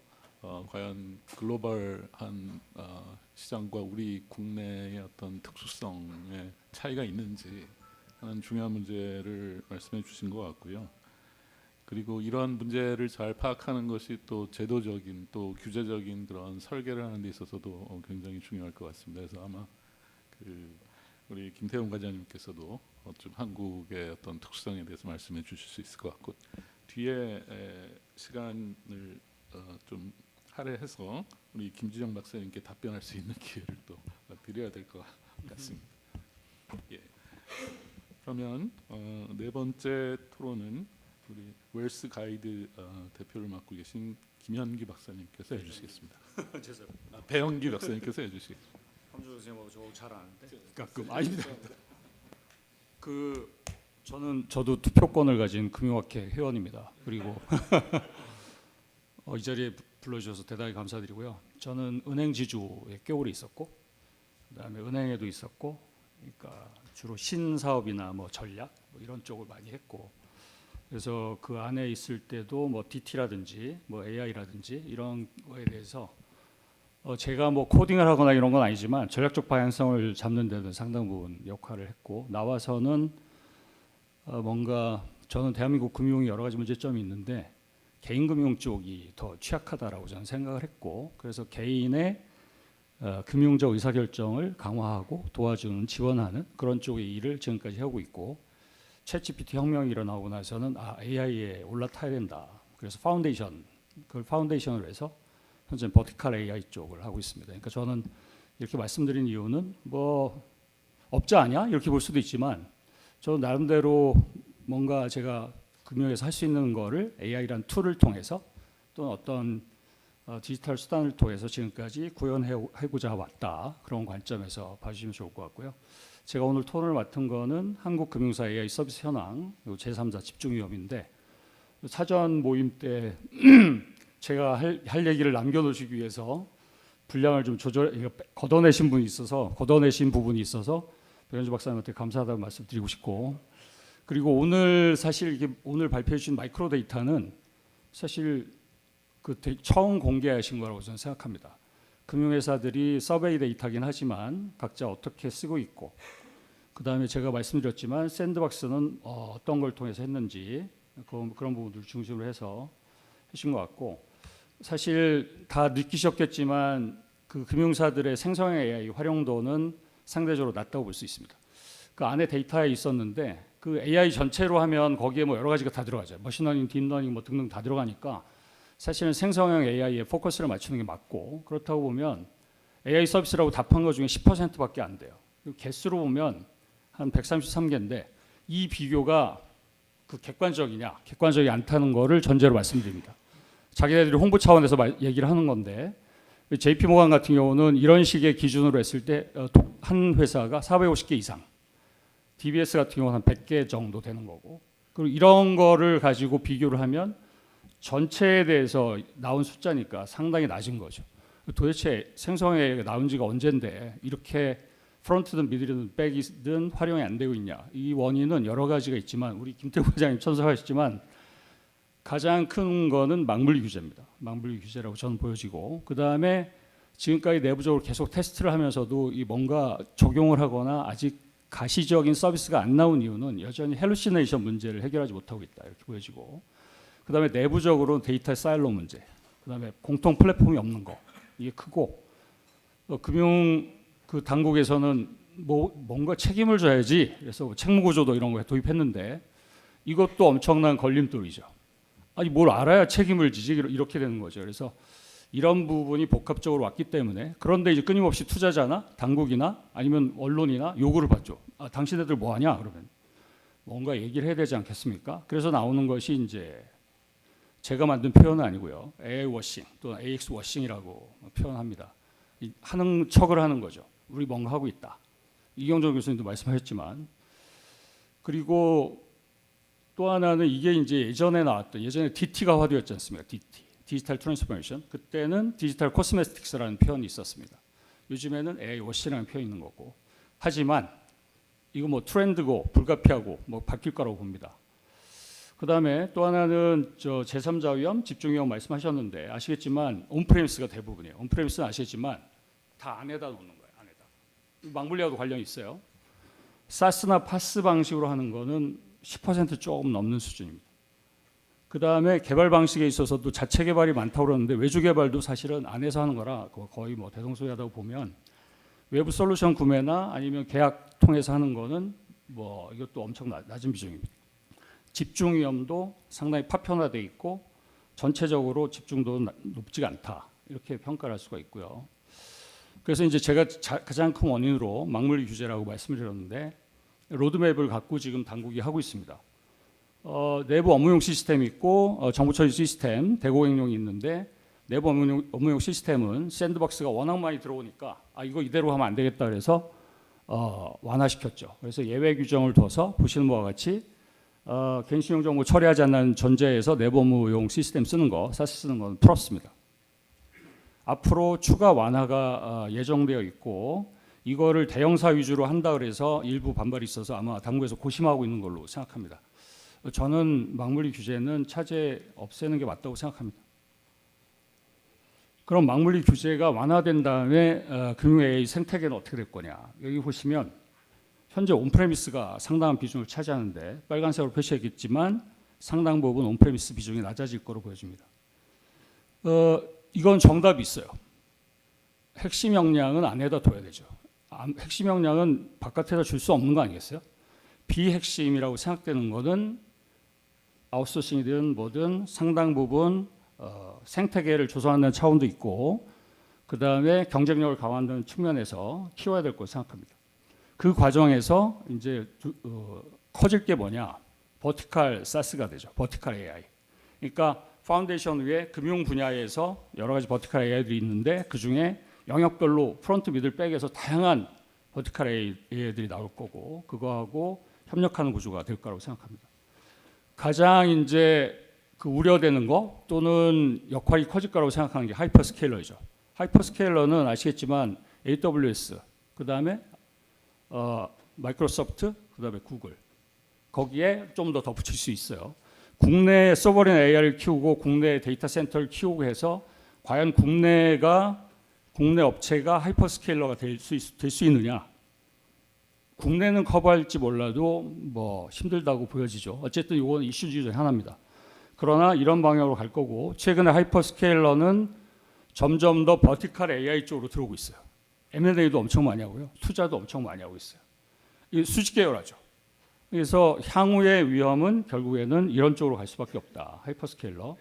과연 글로벌한 시장과 우리 국내의 어떤 특수성의 차이가 있는지 하는 중요한 문제를 말씀해 주신 것 같고요. 그리고 이러한 문제를 잘 파악하는 것이 또 제도적인 또 규제적인 그런 설계를 하는 데 있어서도 굉장히 중요할 것 같습니다. 그래서 아마 우리 김태훈 과장님께서도 좀 한국의 어떤 특수성에 대해서 말씀해 주실 수 있을 것 같고 뒤에 시간을 좀 할애해서 우리 김주정 박사님께 답변할 수 있는 기회를 또 드려야 될 것 같습니다. 예. 그러면 네 번째 토론은 우리 웰스 가이드 대표를 맡고 계신 김현기 박사님께서 해주시겠습니다. 죄송합니다. 배영기 박사님께서 해주시겠습니다. 함주 선생님하고 저 잘 아는데. 가끔 아닙니다. 저도 투표권을 가진 금융학회 회원입니다. 그리고 이 자리에 불러주셔서 대단히 감사드리고요. 저는 은행 지주에 꽤 오래 있었고, 그다음에 은행에도 있었고, 그러니까 주로 신사업이나 뭐 전략 뭐 이런 쪽을 많이 했고, 그래서 그 안에 있을 때도 뭐 DT라든지 뭐 AI라든지 이런 거에 대해서 제가 뭐 코딩을 하거나 이런 건 아니지만 전략적 방향성을 잡는 데는 상당 부분 역할을 했고, 나와서는 뭔가 저는 대한민국 금융이 여러 가지 문제점이 있는데 개인 금융 쪽이 더 취약하다라고 저는 생각을 했고, 그래서 개인의 금융적 의사결정을 강화하고 도와주는 지원하는 그런 쪽의 일을 지금까지 하고 있고, 챗GPT 혁명이 일어나고 나서는 AI에 올라타야 된다. 그래서 그걸 파운데이션으로 해서 현재 버티컬 AI 쪽을 하고 있습니다. 그러니까 저는 이렇게 말씀드린 이유는 뭐 없지 않냐 이렇게 볼 수도 있지만, 저 나름대로 뭔가 제가 금융에서 할 수 있는 거를 AI라는 툴을 통해서 또는 어떤 디지털 수단을 통해서 지금까지 구현해고자 왔다. 그런 관점에서 봐주시면 좋을 것 같고요. 제가 오늘 토론을 맡은 거는 한국금융사 AI 서비스 현황 제3자 집중위험인데, 사전 모임 때 제가 할 얘기를 남겨놓으시기 위해서 분량을 좀 걷어내신 부분이 있어서 백현주 박사님한테 감사하다는 말씀드리고 싶고, 그리고 오늘 사실 오늘 발표해 주신 마이크로 데이터는 사실 처음 공개하신 거라고 저는 생각합니다. 금융회사들이 서베이 데이터긴 하지만 각자 어떻게 쓰고 있고, 그다음에 제가 말씀드렸지만 샌드박스는 어떤 걸 통해서 했는지 그런 부분들을 중심으로 해서 하신 것 같고, 사실 다 느끼셨겠지만 그 금융사들의 생성형 AI 활용도는 상대적으로 낮다고 볼 수 있습니다. 그 안에 데이터에 있었는데 그 AI 전체로 하면 거기에 뭐 여러 가지가 다 들어가죠. 머신러닝, 딥러닝 뭐 등등 다 들어가니까 사실은 생성형 AI에 포커스를 맞추는 게 맞고, 그렇다고 보면 AI 서비스라고 답한 것 중에 10%밖에 안 돼요. 개수로 보면 한 133개인데 이 비교가 그 객관적이냐, 객관적이 않다는 거를 전제로 말씀드립니다. 자기네들이 홍보 차원에서 얘기를 하는 건데, JP모간 같은 경우는 이런 식의 기준으로 했을 때 한 회사가 450개 이상, DBS 같은 경우는 한 100개 정도 되는 거고, 그리고 이런 거를 가지고 비교를 하면 전체에 대해서 나온 숫자니까 상당히 낮은 거죠. 도대체 생성에 나온 지가 언젠데 이렇게 프론트든 미들이든 백이든 활용이 안 되고 있냐. 이 원인은 여러 가지가 있지만 우리 김태우 부장님 참석하셨지만 가장 큰 거는 망물리 규제입니다. 망물리 규제라고 저는 보여지고, 그다음에 지금까지 내부적으로 계속 테스트를 하면서도 이 뭔가 적용을 하거나 아직 가시적인 서비스가 안 나온 이유는 여전히 헬루시네이션 문제를 해결하지 못하고 있다 이렇게 보여지고, 그다음에 내부적으로 데이터 사일로 문제, 그다음에 공통 플랫폼이 없는 거, 이게 크고, 금융 그 당국에서는 뭔가 책임을 져야지 그래서 책무구조도 이런 거에 도입했는데 이것도 엄청난 걸림돌이죠. 아니 뭘 알아야 책임을 지지 이렇게 되는 거죠. 그래서 이런 부분이 복합적으로 왔기 때문에, 그런데 이제 끊임없이 투자자나 당국이나 아니면 언론이나 요구를 받죠. 당신네들 뭐 하냐 그러면 뭔가 얘기를 해야 되지 않겠습니까? 그래서 나오는 것이 이제 제가 만든 표현은 아니고요. AI 워싱 또는 AX 워싱이라고 표현합니다. 하는 척을 하는 거죠. 우리 뭔가 하고 있다. 이경정 교수님도 말씀하셨지만, 그리고 또 하나는 이게 이제 예전에 DT가 화두였지 않습니까? DT, 디지털 트랜스포메이션. 그때는 디지털 코스메틱스라는 표현이 있었습니다. 요즘에는 AI 워싱이라는 표현이 있는 거고, 하지만 이거 뭐 트렌드고 불가피하고 뭐 바뀔 거라고 봅니다. 그다음에 또 하나는 제3자 위험, 집중 위험 말씀하셨는데 아시겠지만 온프레미스가 대부분이에요. 온프레미스는 아시겠지만 다 안에다 놓는 거예요. 안에다. 망물리하고도 관련이 있어요. 사스나 파스 방식으로 하는 거는 10% 조금 넘는 수준입니다. 그다음에 개발 방식에 있어서도 자체 개발이 많다고 그러는데 외주 개발도 사실은 안에서 하는 거라 거의 뭐 대동소이하다고 보면, 외부 솔루션 구매나 아니면 계약 통해서 하는 거는 뭐 이것도 엄청 낮은 비중입니다. 집중 위험도 상당히 파편화되어 있고 전체적으로 집중도는 높지가 않다 이렇게 평가를 할 수가 있고요. 그래서 이제 제가 가장 큰 원인으로 망물리 규제라고 말씀을 드렸는데, 로드맵을 갖고 지금 당국이 하고 있습니다. 내부 업무용 시스템이 있고 정보 처리 시스템, 대고객용이 있는데, 내부 업무용 시스템은 샌드박스가 워낙 많이 들어오니까 이거 이대로 하면 안 되겠다 그래서 완화시켰죠. 그래서 예외 규정을 둬서 보시는 바와 같이 개인신용 정보 처리하지 않는 전제에서 내법무용 시스템 쓰는 거, 사실 쓰는 건 풀었습니다. 앞으로 추가 완화가 예정되어 있고 이거를 대형사 위주로 한다 그래서 일부 반발이 있어서 아마 당국에서 고심하고 있는 걸로 생각합니다. 저는 막물리 규제는 차제 없애는 게 맞다고 생각합니다. 그럼 막물리 규제가 완화된 다음에 금융 AI 생태계는 어떻게 될 거냐? 여기 보시면 현재 온프레미스가 상당한 비중을 차지하는데 빨간색으로 표시했겠지만 상당 부분 온프레미스 비중이 낮아질 거로 보여집니다. 이건 정답이 있어요. 핵심 역량은 안에다 둬야 되죠. 핵심 역량은 바깥에다 줄 수 없는 거 아니겠어요? 비핵심이라고 생각되는 것은 아웃소싱이든 뭐든 상당 부분 생태계를 조성하는 차원도 있고 그 다음에 경쟁력을 강화하는 측면에서 키워야 될 거라고 생각합니다. 그 과정에서 이제 커질 게 뭐냐? 버티컬 사스가 되죠. 버티컬 AI. 그러니까 파운데이션 위에 금융 분야에서 여러 가지 버티컬 AI들이 있는데 그 중에 영역별로 프론트, 미들, 백에서 다양한 버티컬 AI들이 나올 거고 그거하고 협력하는 구조가 될 거라고 생각합니다. 가장 이제 그 우려되는 거 또는 역할이 커질 거라고 생각하는 게 하이퍼스케일러이죠. 하이퍼스케일러는 아시겠지만 AWS, 그 다음에 마이크로소프트, 그 다음에 구글 거기에 좀 더 덧붙일 수 있어요. 국내 서버린 AI를 키우고 국내 데이터 센터를 키우고 해서 과연 국내 업체가 하이퍼스케일러가 될 수 있느냐? 국내는 커버할지 몰라도 뭐 힘들다고 보여지죠. 어쨌든 이건 이슈 중에 하나입니다. 그러나 이런 방향으로 갈 거고 최근에 하이퍼스케일러는 점점 더 버티컬 AI 쪽으로 들어오고 있어요. M&A도 엄청 많이 하고요. 투자도 엄청 많이 하고 있어요. 이 수직 계열화죠. 그래서 향후의 위험은 결국에는 이런 쪽으로 갈 수밖에 없다. 하이퍼스케일러.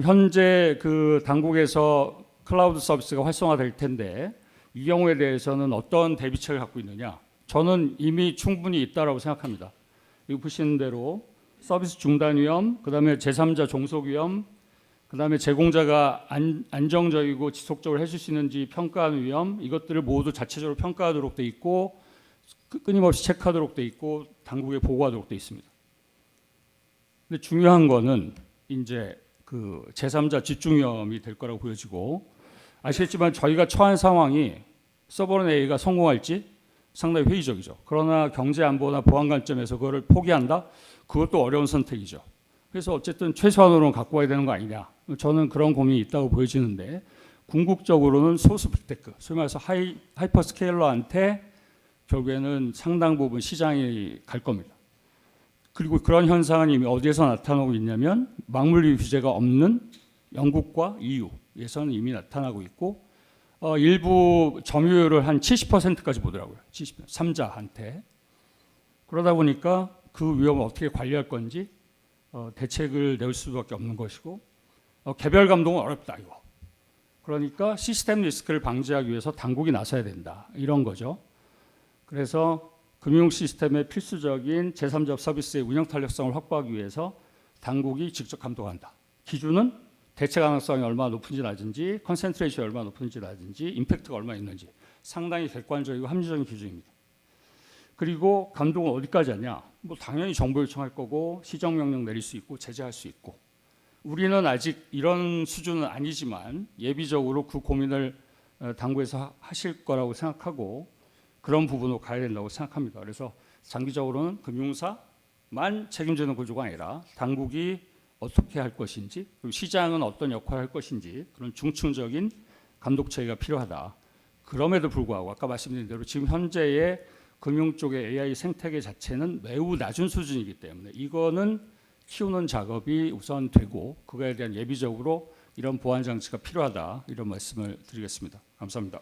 현재 그 당국에서 클라우드 서비스가 활성화될 텐데 이 경우에 대해서는 어떤 대비책을 갖고 있느냐? 저는 이미 충분히 있다라고 생각합니다. 여기 보시는 대로 서비스 중단 위험, 그다음에 제3자 종속 위험, 그다음에 제공자가 안정적이고 지속적으로 해줄 수 있는지 평가하는 위험, 이것들을 모두 자체적으로 평가하도록 돼 있고 끊임없이 체크하도록 돼 있고 당국에 보고하도록 돼 있습니다. 근데 중요한 거는 이제 그 제3자 집중 위험이 될 거라고 보여지고 아시겠지만 저희가 처한 상황이 서버린 AI가 성공할지 상당히 회의적이죠. 그러나 경제 안보나 보안 관점에서 그거를 포기한다? 그것도 어려운 선택이죠. 그래서 어쨌든 최소한으로는 갖고 와야 되는 거 아니냐. 저는 그런 고민이 있다고 보여지는데 궁극적으로는 소수 빅테크, 소위 말해서 하이퍼스케일러한테 결국에는 상당 부분 시장이 갈 겁니다. 그리고 그런 현상은 이미 어디에서 나타나고 있냐면 막물리 규제가 없는 영국과 EU에서는 이미 나타나고 있고 일부 점유율을 한 70%까지 보더라고요. 3자한테. 그러다 보니까 그 위험을 어떻게 관리할 건지 대책을 내올 수밖에 없는 것이고 개별 감독은 어렵다 이거. 그러니까 시스템 리스크를 방지하기 위해서 당국이 나서야 된다 이런 거죠. 그래서 금융 시스템의 필수적인 제3자 서비스의 운영 탄력성을 확보하기 위해서 당국이 직접 감독한다. 기준은 대체 가능성이 얼마나 높은지 낮은지, 컨센트레이션이 얼마나 높은지 낮은지, 임팩트가 얼마나 있는지 상당히 객관적이고 합리적인 기준입니다. 그리고 감독은 어디까지 하냐? 뭐 당연히 정보 요청할 거고 시정명령 내릴 수 있고 제재할 수 있고 우리는 아직 이런 수준은 아니지만 예비적으로 그 고민을 당국에서 하실 거라고 생각하고 그런 부분으로 가야 된다고 생각합니다. 그래서 장기적으로는 금융사만 책임지는 구조가 아니라 당국이 어떻게 할 것인지 그리고 시장은 어떤 역할을 할 것인지 그런 중층적인 감독 체계가 필요하다. 그럼에도 불구하고 아까 말씀드린 대로 지금 현재의 금융 쪽의 AI 생태계 자체는 매우 낮은 수준이기 때문에 이거는 키우는 작업이 우선 되고 그거에 대한 예비적으로 이런 보안 장치가 필요하다. 이런 말씀을 드리겠습니다. 감사합니다.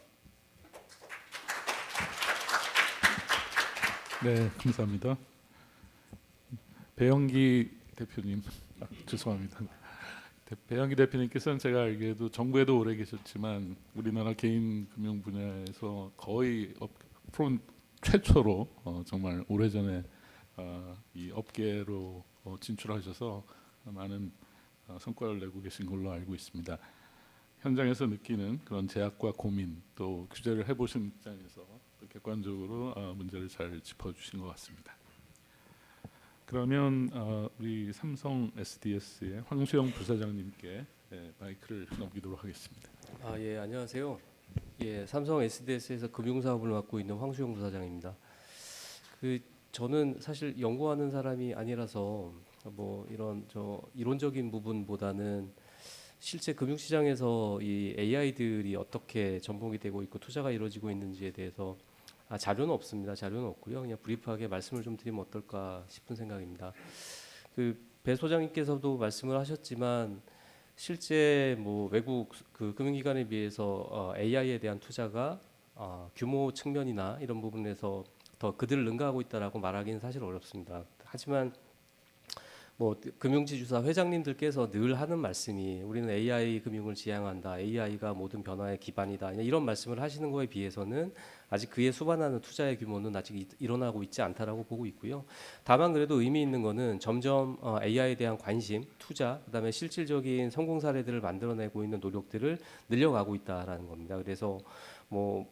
네, 감사합니다. 배영기 대표님, 죄송합니다. 배영기 대표님께서는 제가 알기에도 정부에도 오래 계셨지만 우리나라 개인 금융 분야에서 거의 최초로 정말 오래전에 이 업계로 진출하셔서 많은 성과를 내고 계신 걸로 알고 있습니다. 현장에서 느끼는 그런 제약과 고민 또 규제를 해보신 입장에서 또 객관적으로 문제를 잘 짚어주신 것 같습니다. 그러면 우리 삼성 SDS의 황수영 부사장님께 마이크를 넘기도록 하겠습니다. 예, 안녕하세요. 예, 삼성 SDS에서 금융사업을 맡고 있는 황수영 부사장입니다. 저는 사실 연구하는 사람이 아니라서 뭐 이런 이론적인 부분보다는 실제 금융시장에서 이 AI들이 어떻게 전복이 되고 있고 투자가 이루어지고 있는지에 대해서 자료는 없습니다. 자료는 없고요. 그냥 브리프하게 말씀을 좀 드리면 어떨까 싶은 생각입니다. 배 소장님께서도 말씀을 하셨지만 실제 뭐 외국 금융기관에 비해서 AI에 대한 투자가 규모 측면이나 이런 부분에서 더 그들을 능가하고 있다라고 말하기는 사실 어렵습니다. 하지만 뭐 금융지주사 회장님들께서 늘 하는 말씀이 우리는 AI 금융을 지향한다. AI가 모든 변화의 기반이다. 이런 말씀을 하시는 거에 비해서는 아직 그에 수반하는 투자의 규모는 아직 일어나고 있지 않다라고 보고 있고요. 다만 그래도 의미 있는 거는 점점 AI에 대한 관심, 투자, 그다음에 실질적인 성공 사례들을 만들어내고 있는 노력들을 늘려가고 있다라는 겁니다. 그래서 뭐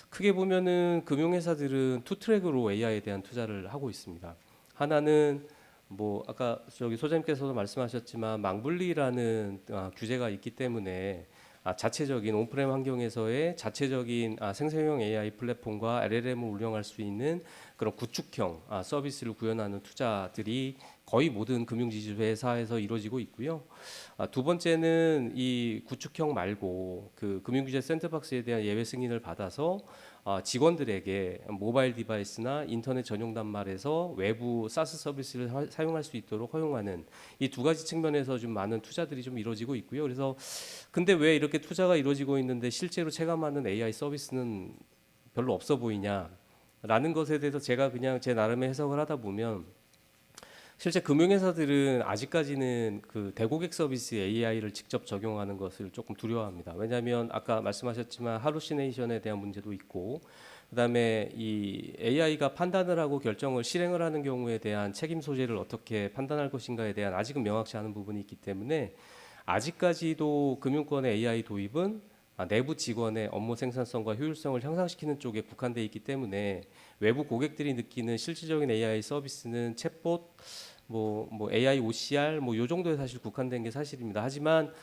크게 보면은 금융회사들은 투 트랙으로 AI에 대한 투자를 하고 있습니다. 하나는 뭐 아까 소장님께서도 말씀하셨지만 망분리라는 규제가 있기 때문에 자체적인 온프렘 환경에서의 자체적인 생성형 AI 플랫폼과 LLM을 운영할 수 있는 그런 구축형 서비스를 구현하는 투자들이 거의 모든 금융지주 회사에서 이루어지고 있고요. 두 번째는 이 구축형 말고 금융규제 샌드박스에 대한 예외 승인을 받아서 직원들에게 모바일 디바이스나 인터넷 전용 단말에서 외부 사스 서비스를 사용할 수 있도록 허용하는 이 두 가지 측면에서 좀 많은 투자들이 좀 이루어지고 있고요. 그래서 근데 왜 이렇게 투자가 이루어지고 있는데 실제로 체감하는 AI 서비스는 별로 없어 보이냐라는 것에 대해서 제가 그냥 제 나름의 해석을 하다 보면 실제 금융회사들은 아직까지는 대고객 서비스 AI를 직접 적용하는 것을 조금 두려워합니다. 왜냐하면 아까 말씀하셨지만 할루시네이션에 대한 문제도 있고, 그다음에 이 AI가 판단을 하고 결정을 실행을 하는 경우에 대한 책임 소재를 어떻게 판단할 것인가에 대한 아직은 명확치 않은 부분이 있기 때문에 아직까지도 금융권의 AI 도입은 내부 직원의 업무 생산성과 효율성을 향상시키는 쪽에 국한되어 있기 때문에 외부 고객들이 느끼는 실질적인 AI 서비스는 챗봇, 뭐 AI OCR 요 정도에 사실 국한된 게 사실입니다. 하지만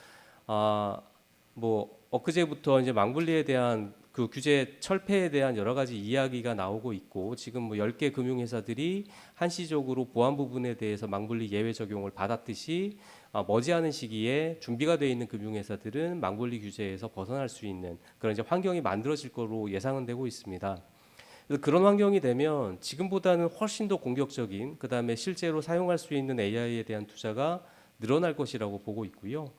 뭐 엊그제부터 이제 망분리에 대한 규제 철폐에 대한 여러 가지 이야기가 나오고 있고 지금 뭐 10개 금융회사들이 한시적으로 보안 부분에 대해서 망분리 예외 적용을 받았듯이 머지않은 시기에 준비가 되어 있는 금융회사들은 망분리 규제에서 벗어날 수 있는 그런 이제 환경이 만들어질 거로 예상은 되고 있습니다. 그래서 그런 환경이 되면 지금보다는 훨씬 더 공격적인 그다음에 실제로 사용할 수 있는 AI에 대한 투자가 늘어날 것이라고 보고 있고요.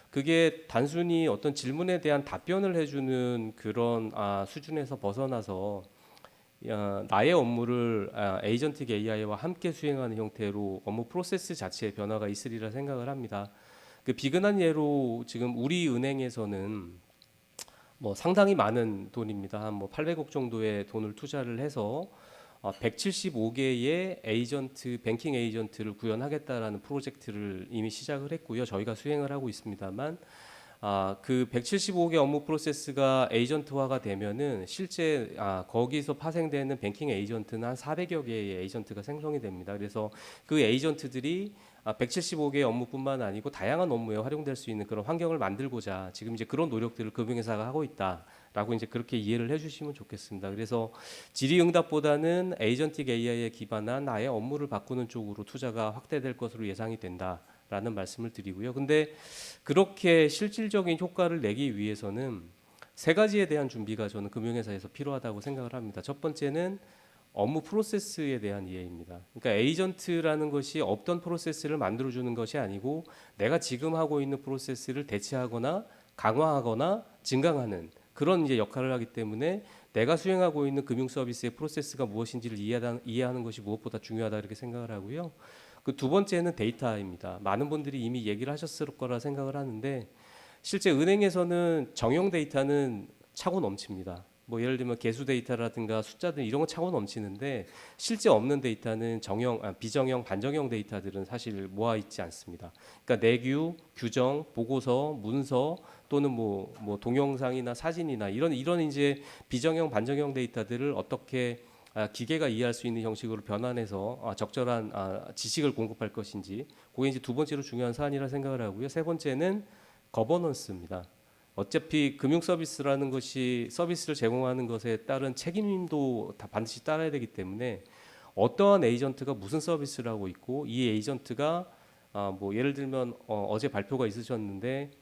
그게 단순히 어떤 질문에 대한 답변을 해주는 그런 수준에서 벗어나서 나의 업무를 에이전틱 AI와 함께 수행하는 형태로 업무 프로세스 자체의 변화가 있으리라 생각을 합니다. 비근한 예로 지금 우리 은행에서는 뭐 상당히 많은 돈입니다. 한 뭐 800억 정도의 돈을 투자를 해서 175개의 뱅킹 에이전트를 구현하겠다라는 프로젝트를 이미 시작을 했고요. 저희가 수행을 하고 있습니다만 그 175개 업무 프로세스가 에이전트화가 되면은 실제 거기서 파생되는 뱅킹 에이전트는 한 400여 개의 에이전트가 생성이 됩니다. 그래서 그 에이전트들이 175개의 업무뿐만 아니고 다양한 업무에 활용될 수 있는 그런 환경을 만들고자 지금 이제 그런 노력들을 금융회사가 하고 있다라고 이제 그렇게 이해를 해주시면 좋겠습니다. 그래서 질의응답보다는 에이전틱 AI에 기반한 나의 업무를 바꾸는 쪽으로 투자가 확대될 것으로 예상이 된다라는 말씀을 드리고요. 근데 그렇게 실질적인 효과를 내기 위해서는 세 가지에 대한 준비가 저는 금융회사에서 필요하다고 생각을 합니다. 첫 번째는 업무 프로세스에 대한 이해입니다. 그러니까 에이전트라는 것이 없던 프로세스를 만들어주는 것이 아니고 내가 지금 하고 있는 프로세스를 대체하거나 강화하거나 증강하는 그런 이제 역할을 하기 때문에 내가 수행하고 있는 금융 서비스의 프로세스가 무엇인지를 이해하는 것이 무엇보다 중요하다 이렇게 생각을 하고요. 두 번째는 데이터입니다. 많은 분들이 이미 얘기를 하셨을 거라 생각을 하는데 실제 은행에서는 정형 데이터는 차고 넘칩니다. 뭐 예를 들면 개수 데이터라든가 숫자들 이런 거 차고 넘치는데 실제 없는 데이터는 비정형, 반정형 데이터들은 사실 모아 있지 않습니다. 그러니까 내규, 규정, 보고서, 문서 또는 뭐 동영상이나 사진이나 이런 이제 비정형, 반정형 데이터들을 어떻게 기계가 이해할 수 있는 형식으로 변환해서 적절한 지식을 공급할 것인지, 그게 이제 두 번째로 중요한 사안이라 생각을 하고요. 세 번째는 거버넌스입니다. 어차피 금융 서비스라는 것이 서비스를 제공하는 것에 따른 책임도 다 반드시 따라야 되기 때문에 어떠한 에이전트가 무슨 서비스를 하고 있고 이 에이전트가 뭐 예를 들면 어제 발표가 있으셨는데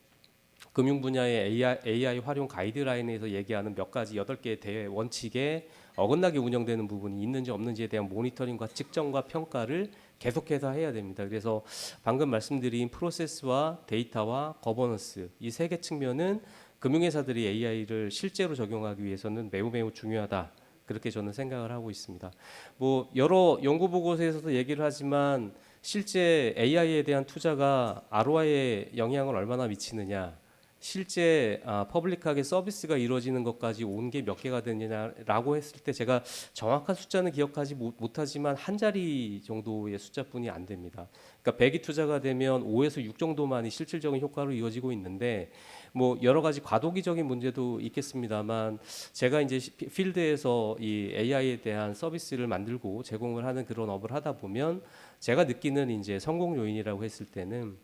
금융 분야의 AI 활용 가이드라인에서 얘기하는 몇 가지 8개의 대원칙에 어긋나게 운영되는 부분이 있는지 없는지에 대한 모니터링과 측정과 평가를 계속해서 해야 됩니다. 그래서 방금 말씀드린 프로세스와 데이터와 거버넌스 이 세 개 측면은 금융회사들이 AI를 실제로 적용하기 위해서는 매우 중요하다. 그렇게 저는 생각을 하고 있습니다. 뭐 여러 연구 보고서에서도 얘기를 하지만 실제 AI에 대한 투자가 ROI에 영향을 얼마나 미치느냐, 실제 퍼블릭하게 서비스가 이루어지는 것까지 온 게 몇 개가 되느냐라고 했을 때 제가 정확한 숫자는 기억하지 못하지만 한 자리 정도의 숫자뿐이 안 됩니다. 그러니까 100이 투자가 되면 5에서 6 정도만이 실질적인 효과로 이어지고 있는데 뭐 여러 가지 과도기적인 문제도 있겠습니다만 제가 이제 필드에서 이 AI에 대한 서비스를 만들고 제공을 하는 그런 업을 하다 보면 제가 느끼는 이제 성공 요인이라고 했을 때는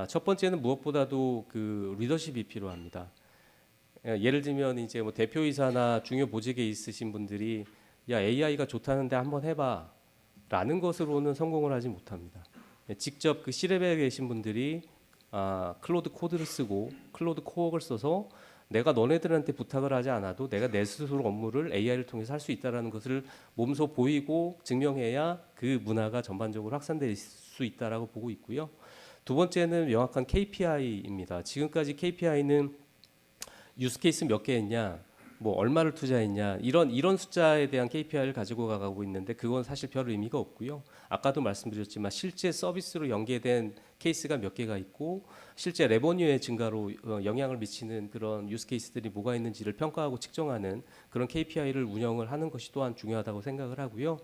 첫 번째는 무엇보다도 그 리더십이 필요합니다. 예를 들면 이제 뭐 대표이사나 중요 보직에 있으신 분들이 야 AI가 좋다는데 한번 해봐라는 것으로는 성공을 하지 못합니다. 직접 그 C레벨에 계신 분들이 클로드 코드를 쓰고 클로드 코어를 써서 내가 너네들한테 부탁을 하지 않아도 내가 내 스스로 업무를 AI를 통해서 할 수 있다라는 것을 몸소 보이고 증명해야 그 문화가 전반적으로 확산될 수 있다라고 보고 있고요. 두 번째는 명확한 KPI입니다. 지금까지 KPI는 유스케이스 몇 개 했냐, 뭐 얼마를 투자했냐 이런 숫자에 대한 KPI를 가지고 가고 있는데 그건 사실 별 의미가 없고요. 아까도 말씀드렸지만 실제 서비스로 연계된 케이스가 몇 개가 있고 실제 레버뉴의 증가로 영향을 미치는 그런 유스케이스들이 뭐가 있는지를 평가하고 측정하는 그런 KPI를 운영을 하는 것이 또한 중요하다고 생각을 하고요.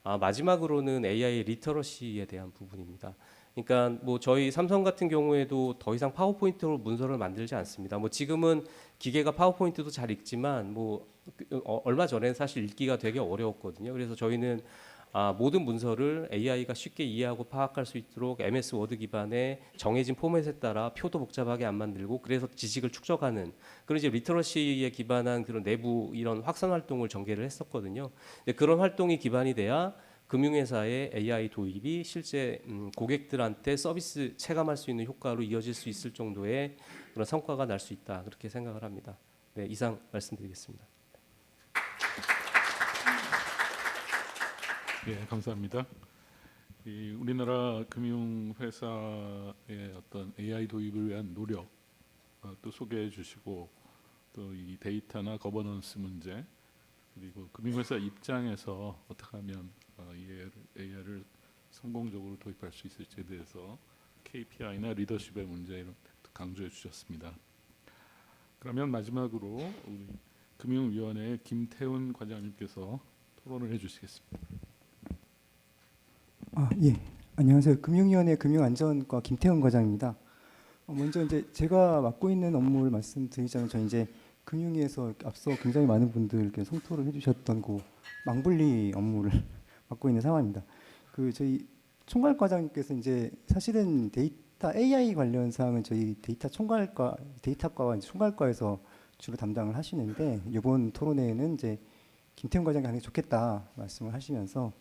마지막으로는 AI 리터러시에 대한 부분입니다. 그러니까 뭐 저희 삼성 같은 경우에도 더 이상 파워포인트로 문서를 만들지 않습니다. 뭐 지금은 기계가 파워포인트도 잘 읽지만 뭐 얼마 전에 사실 읽기가 되게 어려웠거든요. 그래서 저희는 모든 문서를 AI가 쉽게 이해하고 파악할 수 있도록 MS 워드 기반의 정해진 포맷에 따라 표도 복잡하게 안 만들고 그래서 지식을 축적하는 그런 이제 리터러시에 기반한 그런 내부 이런 확산 활동을 전개를 했었거든요. 그런 활동이 기반이 돼야 금융회사의 AI 도입이 실제 고객들한테 서비스 체감할 수 있는 효과로 이어질 수 있을 정도의 그런 성과가 날 수 있다 그렇게 생각을 합니다. 네, 이상 말씀드리겠습니다. 예, 감사합니다. 이 우리나라 금융회사의 어떤 AI 도입을 위한 노력 또 소개해 주시고 또 이 데이터나 거버넌스 문제 그리고 금융회사 입장에서 어떻게 하면 AI를 성공적으로 도입할 수 있을지에 대해서 KPI나 리더십의 문제를 강조해 주셨습니다. 그러면 마지막으로 우리 금융위원회 김태훈 과장님께서 토론을 해주시겠습니다. 예. 안녕하세요. 금융위원회 금융안전과 김태훈 과장입니다. 먼저 이제 제가 맡고 있는 업무를 말씀드리자면 저는 이제 금융위에서 앞서 굉장히 많은 분들께 성토를 해주셨던 그 망분리 업무를 맡고 있는 상황입니다. 그 저희 총괄과장님께서 이제 사실은 데이터 AI 관련 사항은 저희 데이터과와 이제 총괄과에서 주로 담당을 하시는데 이번 토론회에는 이제 김태훈 과장이 하는 게 좋겠다 말씀을 하시면서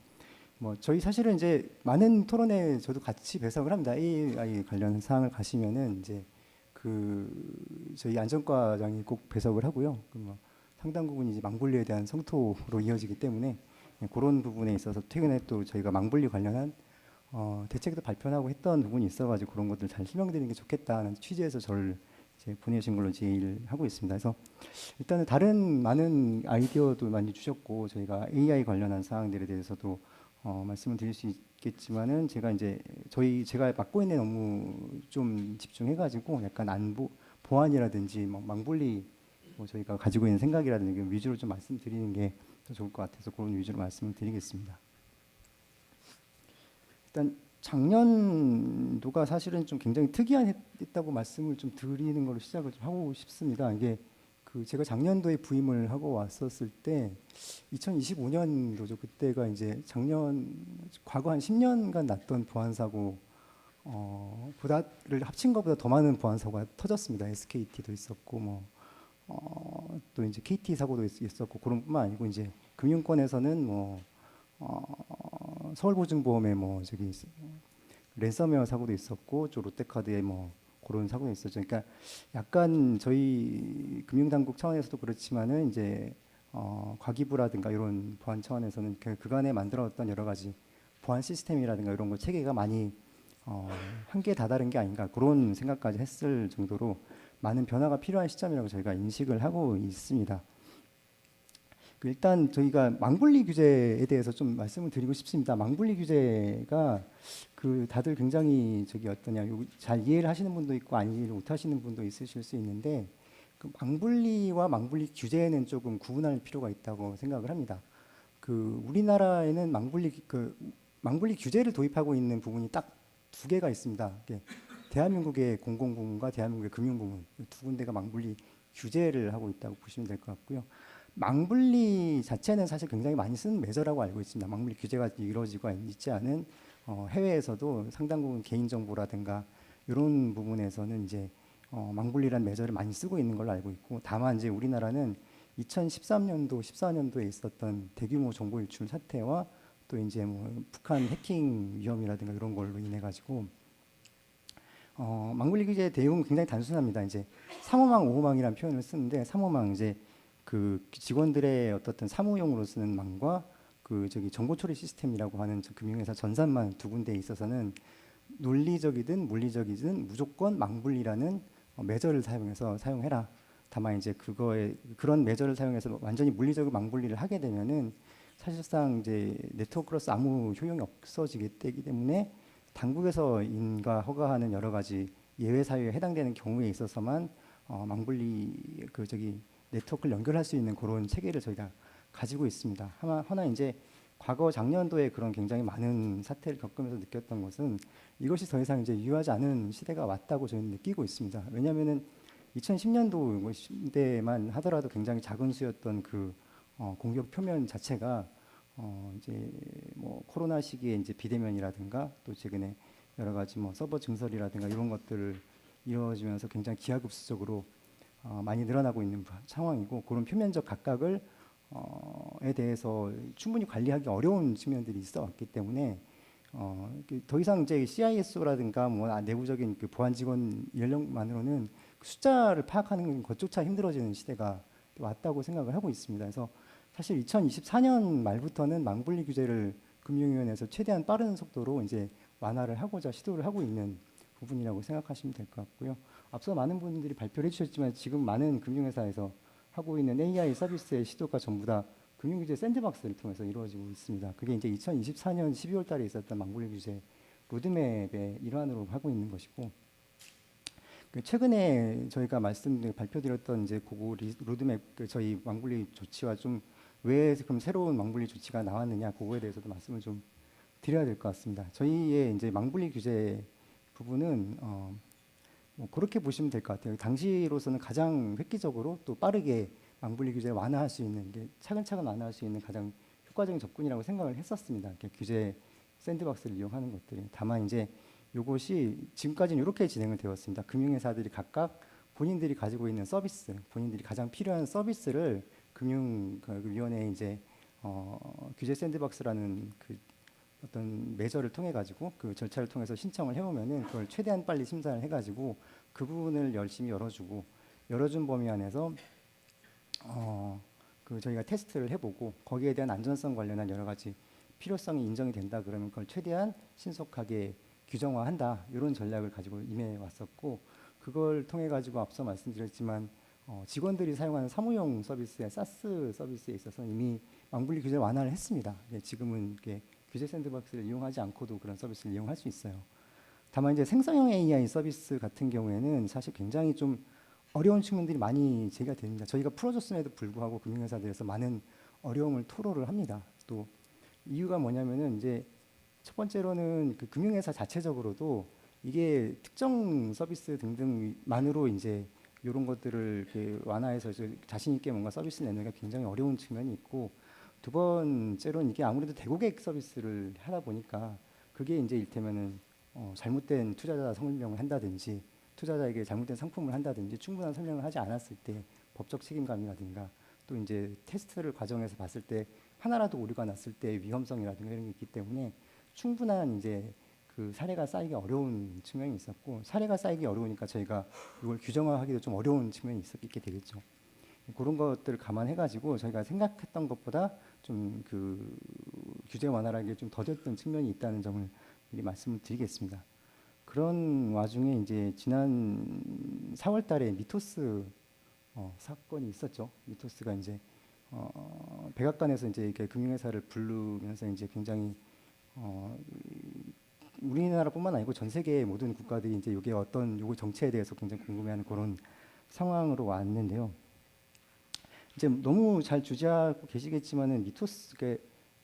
뭐 저희 사실은 이제 많은 토론회 저도 같이 배석을 합니다. AI 관련 사항을 가시면은 이제 그 저희 안전과장이 꼭 배석을 하고요. 뭐 상당 부분이 이제 망분리에 대한 성토로 이어지기 때문에 그런 부분에 있어서 최근에 또 저희가 망분리 관련한 대책도 발표하고 했던 부분이 있어가지고 그런 것들 잘 설명드리는 게 좋겠다는 취지에서 저를 이제 보내신 걸로 제의를 하고 있습니다. 그래서 일단은 다른 많은 아이디어도 많이 주셨고 저희가 AI 관련한 사항들에 대해서도 말씀을 드릴 수 있겠지만은 제가 이제 제가 맡고 있는 업무 좀 집중해가지고 약간 안보 보안이라든지 뭐 망분리 뭐 저희가 가지고 있는 생각이라든지 위주로 좀 말씀드리는 게 더 좋을 것 같아서 그런 위주로 말씀을 드리겠습니다. 일단 작년도가 사실은 좀 굉장히 특이했다고 말씀을 좀 드리는 걸로 시작을 좀 하고 싶습니다. 이게 그 제가 작년도에 부임을 하고 왔었을 때 2025년도죠. 그때가 이제 과거 한 10년간 났던 보안 사고 보다를 합친 것보다 더 많은 보안 사고가 터졌습니다. SKT도 있었고 또 이제 KT 사고도 있었고 그런 뿐만 아니고 이제 금융권에서는 서울보증보험에 랜섬웨어 사고도 있었고 또 롯데카드에 그런 사고가 있었죠. 그러니까 약간 저희 금융당국 차원에서도 그렇지만은 이제 과기부라든가 이런 보안 차원에서는 그간에 만들어왔던 여러 가지 보안 시스템이라든가 이런 거 체계가 많이 한계에 다다른 게 아닌가 그런 생각까지 했을 정도로 많은 변화가 필요한 시점이라고 저희가 인식을 하고 있습니다. 일단 저희가 망분리 규제에 대해서 좀 말씀을 드리고 싶습니다. 망분리 규제가 다들 굉장히 잘 이해를 하시는 분도 있고 이해를 못 하시는 분도 있으실 수 있는데 그 망분리와 망분리 규제는 조금 구분할 필요가 있다고 생각을 합니다. 우리나라에는 망분리 규제를 도입하고 있는 부분이 딱 두 개가 있습니다. 대한민국의 공공부문과 대한민국의 금융부문 두 군데가 망분리 규제를 하고 있다고 보시면 될 것 같고요. 망분리 자체는 사실 굉장히 많이 쓰는 매저라고 알고 있습니다. 망분리 규제가 이루어지고 있지 않은 해외에서도 상당 부분 개인정보라든가 이런 부분에서는 이제 망분리라는 매저를 많이 쓰고 있는 걸로 알고 있고 다만 이제 우리나라는 2013년도, 14년도에 있었던 대규모 정보 유출 사태와 또 이제 북한 해킹 위험이라든가 이런 걸로 인해 가지고 망분리 규제의 대응은 굉장히 단순합니다. 이제 3호망, 5호망이라는 표현을 쓰는데 3호망 이제 직원들의 어떤 사무용으로 쓰는 망과 정보 처리 시스템이라고 하는 금융회사 전산망 두 군데에 있어서는 논리적이든 물리적이든 무조건 망분리라는 매저를 사용해서 사용해라. 다만 이제 그런 매저를 사용해서 완전히 물리적으로 망분리를 하게 되면은 사실상 이제 네트워크로서 아무 효용이 없어지기 때문에 당국에서 인가 허가하는 여러 가지 예외 사유에 해당되는 경우에 있어서만 망분리 네트워크를 연결할 수 있는 그런 체계를 저희가 가지고 있습니다. 하나 이제 과거 작년도에 그런 굉장히 많은 사태를 겪으면서 느꼈던 것은 이것이 더 이상 이제 유효하지 않은 시대가 왔다고 저희는 느끼고 있습니다. 왜냐하면은 2010년도만 하더라도 굉장히 작은 수였던 공격 표면 자체가 이제 코로나 시기에 이제 비대면이라든가 또 최근에 여러 가지 서버 증설이라든가 이런 것들을 이루어지면서 굉장히 기하급수적으로 많이 늘어나고 있는 상황이고 그런 표면적 각각을 에 대해서 충분히 관리하기 어려운 측면들이 있어 왔기 때문에 더 이상 이제 CISO라든가 내부적인 보안 직원 연령만으로는 숫자를 파악하는 것조차 힘들어지는 시대가 왔다고 생각을 하고 있습니다. 그래서 사실 2024년 말부터는 망분리 규제를 금융위원회에서 최대한 빠른 속도로 이제 완화를 하고자 시도를 하고 있는 부분이라고 생각하시면 될 것 같고요. 앞서 많은 분들이 발표를 해주셨지만 지금 많은 금융회사에서 하고 있는 AI 서비스의 시도가 전부 다 금융규제 샌드박스를 통해서 이루어지고 있습니다. 그게 이제 2024년 12월 달에 있었던 망분리 규제 로드맵의 일환으로 하고 있는 것이고 최근에 저희가 발표드렸던 이제 로드맵 저희 망분리 조치와 좀 왜 그럼 새로운 망분리 조치가 나왔느냐 그거에 대해서도 말씀을 좀 드려야 될 것 같습니다. 저희의 이제 망분리 규제 부분은 그렇게 보시면 될 것 같아요. 당시로서는 가장 획기적으로 또 빠르게 망분리 규제를 완화할 수 있는 게 차근차근 완화할 수 있는 가장 효과적인 접근이라고 생각을 했었습니다. 규제 샌드박스를 이용하는 것들이. 다만 이제 이것이 지금까지는 이렇게 진행을 되었습니다. 금융회사들이 각각 본인들이 가지고 있는 서비스, 본인들이 가장 필요한 서비스를 금융위원회에 이제 규제 샌드박스라는 어떤 매저를 통해 가지고 그 절차를 통해서 신청을 해오면은 그걸 최대한 빨리 심사를 해가지고 그 부분을 열심히 열어준 범위 안에서 저희가 테스트를 해보고 거기에 대한 안전성 관련한 여러 가지 필요성이 인정이 된다 그러면 그걸 최대한 신속하게 규정화한다 이런 전략을 가지고 임해 왔었고 그걸 통해 가지고 앞서 말씀드렸지만 직원들이 사용하는 사무용 서비스의 사스 서비스에 있어서 이미 망분리 규제를 완화를 했습니다. 지금은 규제 샌드박스를 이용하지 않고도 그런 서비스를 이용할 수 있어요. 다만 이제 생성형 AI 서비스 같은 경우에는 사실 굉장히 좀 어려운 측면들이 많이 제기가 됩니다. 저희가 풀어줬음에도 불구하고 금융회사들에서 많은 어려움을 토로를 합니다. 또 이유가 뭐냐면은 이제 첫 번째로는 그 금융회사 자체적으로도 이게 특정 서비스 등등만으로 이제 이런 것들을 이렇게 완화해서 자신 있게 뭔가 서비스를 내는 게 굉장히 어려운 측면이 있고, 두 번째로는 이게 아무래도 대고객 서비스를 하다 보니까 그게 이제 일테면은 잘못된 투자자 설명을 한다든지 투자자에게 잘못된 상품을 한다든지 충분한 설명을 하지 않았을 때 법적 책임감이라든가 또 이제 테스트를 과정에서 봤을 때 하나라도 오류가 났을 때 위험성이라든가 이런 게 있기 때문에 충분한 이제 그 사례가 쌓이기 어려운 측면이 있었고, 사례가 쌓이기 어려우니까 저희가 이걸 규정화하기도 좀 어려운 측면이 있게 되겠죠. 그런 것들을 감안해가지고 저희가 생각했던 것보다 좀 그 규제 완화라는 좀 더뎠던 측면이 있다는 점을 미리 말씀을 드리겠습니다. 그런 와중에 이제 지난 4월달에 미토스 사건이 있었죠. 미토스가 이제 백악관에서 이제 이렇게 금융회사를 부르면서 이제 굉장히 우리나라뿐만 아니고 전 세계의 모든 국가들이 이제 이게 어떤 요거 정체에 대해서 굉장히 궁금해하는 그런 상황으로 왔는데요. 이제 너무 잘 주지하고 계시겠지만은 미토스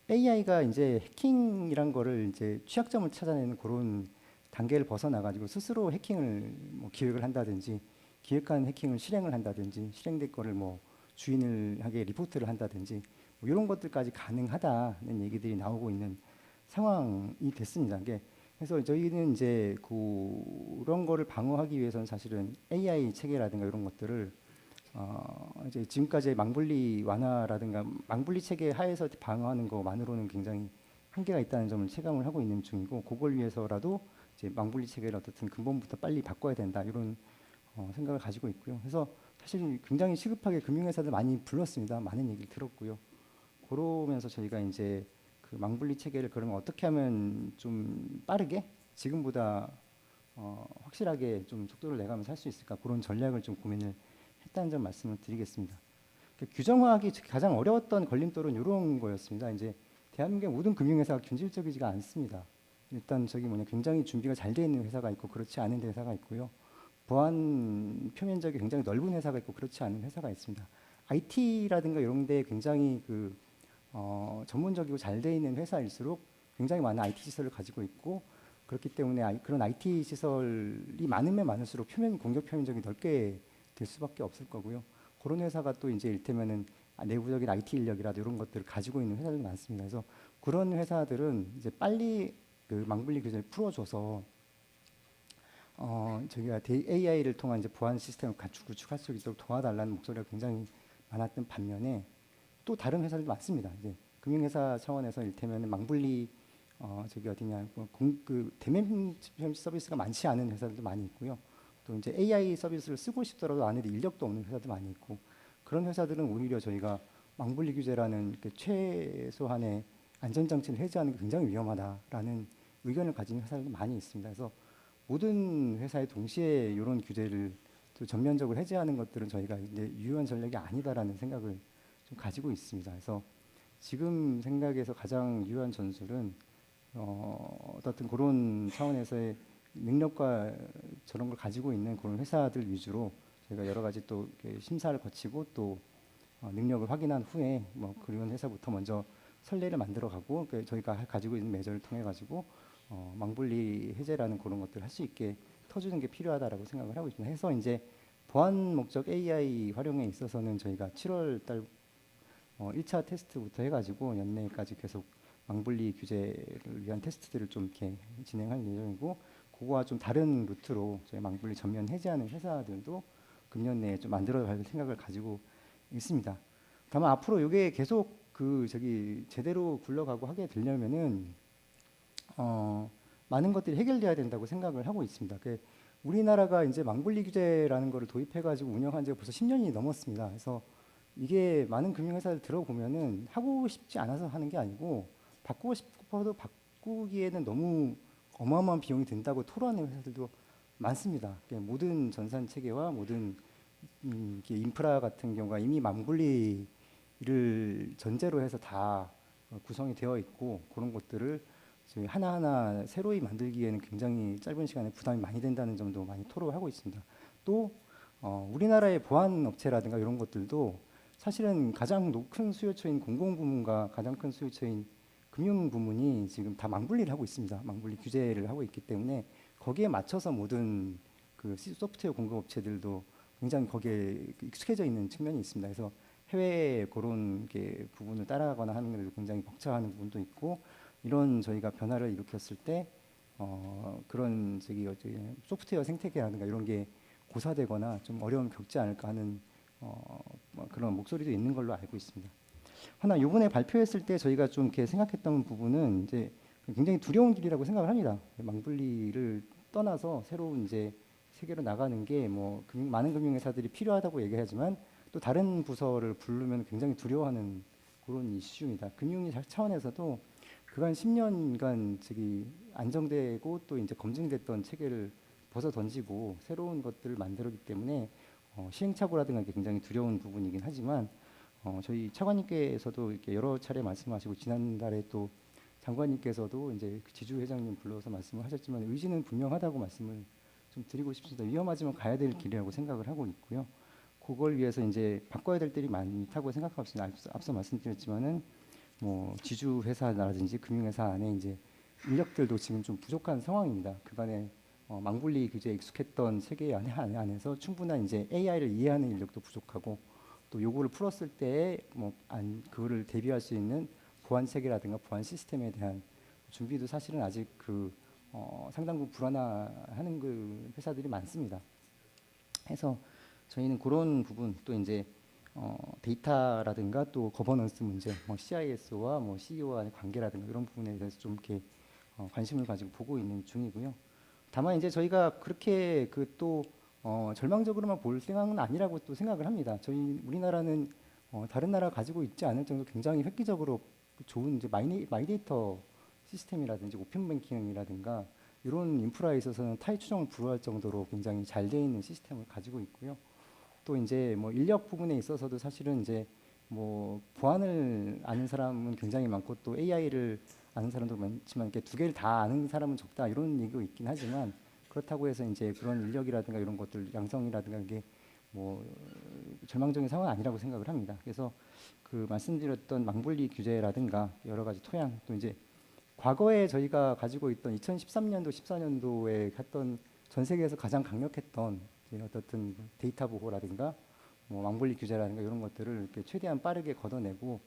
AI가 이제 해킹이란 거를 이제 취약점을 찾아내는 그런 단계를 벗어나가지고 스스로 해킹을 뭐 기획을 한다든지 기획한 해킹을 실행을 한다든지 실행된 거를 뭐 주인을 하게 리포트를 한다든지 뭐 이런 것들까지 가능하다는 얘기들이 나오고 있는 상황이 됐습니다. 그래서 저희는 이제 그런 거를 방어하기 위해서는 사실은 AI 체계라든가 이런 것들을 이제 지금까지의 망분리 완화라든가 망분리 체계 하에서 방어하는 것만으로는 굉장히 한계가 있다는 점을 체감을 하고 있는 중이고, 그걸 위해서라도 이제 망분리 체계를 어떻든 근본부터 빨리 바꿔야 된다 이런 생각을 가지고 있고요. 그래서 사실 굉장히 시급하게 금융회사들 많이 불렀습니다. 많은 얘기를 들었고요. 그러면서 저희가 이제 그 망분리 체계를 그러면 어떻게 하면 좀 빠르게 지금보다 확실하게 좀 속도를 내가면서 할 수 있을까, 그런 전략을 좀 고민을 했다는 점 말씀을 드리겠습니다. 규정화하기 가장 어려웠던 걸림돌은 이런 거였습니다. 이제 대한민국의 모든 금융회사가 균질적이지가 않습니다. 일단 굉장히 준비가 잘 돼 있는 회사가 있고 그렇지 않은 회사가 있고요. 보안 표면적이 굉장히 넓은 회사가 있고 그렇지 않은 회사가 있습니다. IT라든가 이런 데 굉장히 전문적이고 잘 돼 있는 회사일수록 굉장히 많은 IT 시설을 가지고 있고, 그렇기 때문에 그런 IT 시설이 많으면 많을수록 공격 표면적이 넓게 될 수밖에 없을 거고요. 그런 회사가 또 이제 일테면은 내부적인 IT 인력이라도 이런 것들을 가지고 있는 회사들이 많습니다. 그래서 그런 회사들은 이제 빨리 그 망분리 규제를 풀어줘서 저희가 AI를 통한 이제 보안 시스템을 구축할 수 있도록 도와달라는 목소리가 굉장히 많았던 반면에, 또 다른 회사들도 많습니다. 이제 금융회사 차원에서 일테면 망분리 대면 서비스가 많지 않은 회사들도 많이 있고요. 또 이제 AI 서비스를 쓰고 싶더라도 안에도 인력도 없는 회사도 많이 있고, 그런 회사들은 오히려 저희가 망분리 규제라는 최소한의 안전장치를 해제하는 게 굉장히 위험하다라는 의견을 가진 회사들도 많이 있습니다. 그래서 모든 회사에 동시에 이런 규제를 또 전면적으로 해제하는 것들은 저희가 이제 유효한 전략이 아니다라는 생각을 좀 가지고 있습니다. 그래서 지금 생각에서 가장 유효한 전술은 어떤 그런 차원에서의 능력과 저런 걸 가지고 있는 그런 회사들 위주로 저희가 여러 가지 또 심사를 거치고 또 능력을 확인한 후에 뭐 그런 회사부터 먼저 선례를 만들어가고 저희가 가지고 있는 매저를 통해 가지고 망분리 해제라는 그런 것들을 할 수 있게 터주는 게 필요하다라고 생각을 하고 있습니다. 해서 이제 보안 목적 AI 활용에 있어서는 저희가 7월달 1차 테스트부터 해가지고 연내까지 계속 망분리 규제를 위한 테스트들을 좀 이렇게 진행할 예정이고, 그거와 좀 다른 루트로 저희 망분리 전면 해제하는 회사들도 금년 내에 좀 만들어갈 생각을 가지고 있습니다. 다만 앞으로 이게 계속 제대로 굴러가고 하게 되려면은 많은 것들이 해결돼야 된다고 생각을 하고 있습니다. 우리나라가 이제 망분리 규제라는 거를 도입해가지고 운영한 지가 벌써 10년이 넘었습니다. 그래서 이게 많은 금융회사들 들어보면은 하고 싶지 않아서 하는 게 아니고 바꾸고 싶어도 바꾸기에는 너무 어마어마한 비용이 든다고 토로하는 회사들도 많습니다. 모든 전산 체계와 모든 인프라 같은 경우가 이미 망분리를 전제로 해서 다 구성이 되어 있고, 그런 것들을 하나하나 새로이 만들기에는 굉장히 짧은 시간에 부담이 많이 된다는 점도 많이 토로하고 있습니다. 또 우리나라의 보안 업체라든가 이런 것들도 사실은 가장 큰 수요처인 공공부문과 가장 큰 수요처인 금융부문이 지금 다 망분리를 하고 있습니다. 망분리 규제를 하고 있기 때문에 거기에 맞춰서 모든 그 소프트웨어 공급업체들도 굉장히 거기에 익숙해져 있는 측면이 있습니다. 그래서 해외 그런 게 부분을 따라가거나 하는 데도 굉장히 벅차하는 부분도 있고, 이런 저희가 변화를 일으켰을 때 그런 소프트웨어 생태계라든가 이런 게 고사되거나 좀 어려움을 겪지 않을까 하는 그런 목소리도 있는 걸로 알고 있습니다. 하나 이번에 발표했을 때 저희가 좀 이렇게 생각했던 부분은 이제 굉장히 두려운 길이라고 생각을 합니다. 망분리를 떠나서 새로운 이제 세계로 나가는 게 뭐 많은 금융회사들이 필요하다고 얘기하지만 또 다른 부서를 부르면 굉장히 두려워하는 그런 이슈입니다. 금융위 차원에서도 그간 10년간 안정되고 또 이제 검증됐던 체계를 벗어 던지고 새로운 것들을 만들었기 때문에 시행착오라든가 게 굉장히 두려운 부분이긴 하지만 저희 차관님께서도 이렇게 여러 차례 말씀하시고 지난달에 또 장관님께서도 이제 지주 회장님 불러서 말씀을 하셨지만 의지는 분명하다고 말씀을 좀 드리고 싶습니다. 위험하지만 가야 될 길이라고 생각을 하고 있고요. 그걸 위해서 이제 바꿔야 될 때이 많다고 생각하고 있습니다. 앞서 말씀드렸지만은 뭐 지주 회사라든지 금융회사 안에 이제 인력들도 지금 좀 부족한 상황입니다. 그간에 망분리 규제에 익숙했던 세계 안에서 충분한 이제 AI를 이해하는 인력도 부족하고 또 요구를 풀었을 때 그거를 대비할 수 있는 보안 체계라든가 보안 시스템에 대한 준비도 사실은 아직 상당 부분 불안하는 그 회사들이 많습니다. 해서 저희는 그런 부분 또 이제 데이터라든가 또 거버넌스 문제, CIS와 CEO와의 관계라든가 이런 부분에 대해서 좀 이렇게 관심을 가지고 보고 있는 중이고요. 다만 이제 저희가 그렇게 절망적으로만 볼 생각은 아니라고 또 생각을 합니다. 우리나라는 다른 나라 가지고 있지 않을 정도로 굉장히 획기적으로 좋은 이제 마이데이터 시스템이라든지 오픈 뱅킹이라든가 이런 인프라에 있어서는 타의 추정을 불허할 정도로 굉장히 잘 돼 있는 시스템을 가지고 있고요. 또 이제 인력 부분에 있어서도 사실은 이제 보안을 아는 사람은 굉장히 많고 또 AI를 아는 사람도 많지만 이렇게 두 개를 다 아는 사람은 적다 이런 얘기가 있긴 하지만 그렇다고 해서 이제 그런 인력이라든가 이런 것들 양성이라든가 이게 절망적인 상황은 아니라고 생각을 합니다. 그래서 그 말씀드렸던 망분리 규제라든가 여러 가지 토양 또 이제 과거에 저희가 가지고 있던 2013년도 14년도에 했던 전 세계에서 가장 강력했던 어떤 데이터 보호라든가 망분리 규제라든가 이런 것들을 이렇게 최대한 빠르게 걷어내고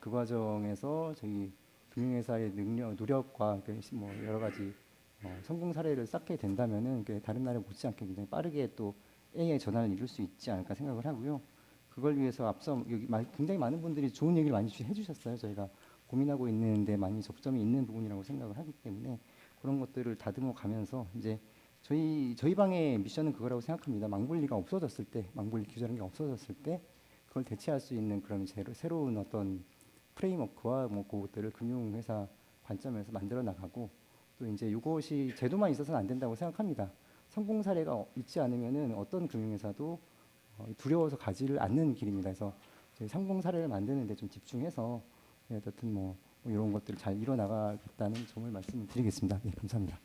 그 과정에서 저희 금융회사의 노력과 여러 가지 성공 사례를 쌓게 된다면은 다른 나라 못지않게 굉장히 빠르게 또 AI 전환을 이룰 수 있지 않을까 생각을 하고요. 그걸 위해서 앞서 여기 굉장히 많은 분들이 좋은 얘기를 많이 해주셨어요. 저희가 고민하고 있는데 많이 접점이 있는 부분이라고 생각을 하기 때문에 그런 것들을 다듬어 가면서 이제 저희 방의 미션은 그거라고 생각합니다. 망분리가 없어졌을 때, 망분리 규제라는 게 없어졌을 때 그걸 대체할 수 있는 그런 새로운 어떤 프레임워크와 그것들을 금융회사 관점에서 만들어 나가고 또 이제 이것이 제도만 있어서는 안 된다고 생각합니다. 성공 사례가 있지 않으면은 어떤 금융회사도 두려워서 가지를 않는 길입니다. 그래서 저희 성공 사례를 만드는 데 좀 집중해서 어쨌든 이런 것들을 잘 이뤄나가겠다는 점을 말씀을 드리겠습니다. 네, 감사합니다.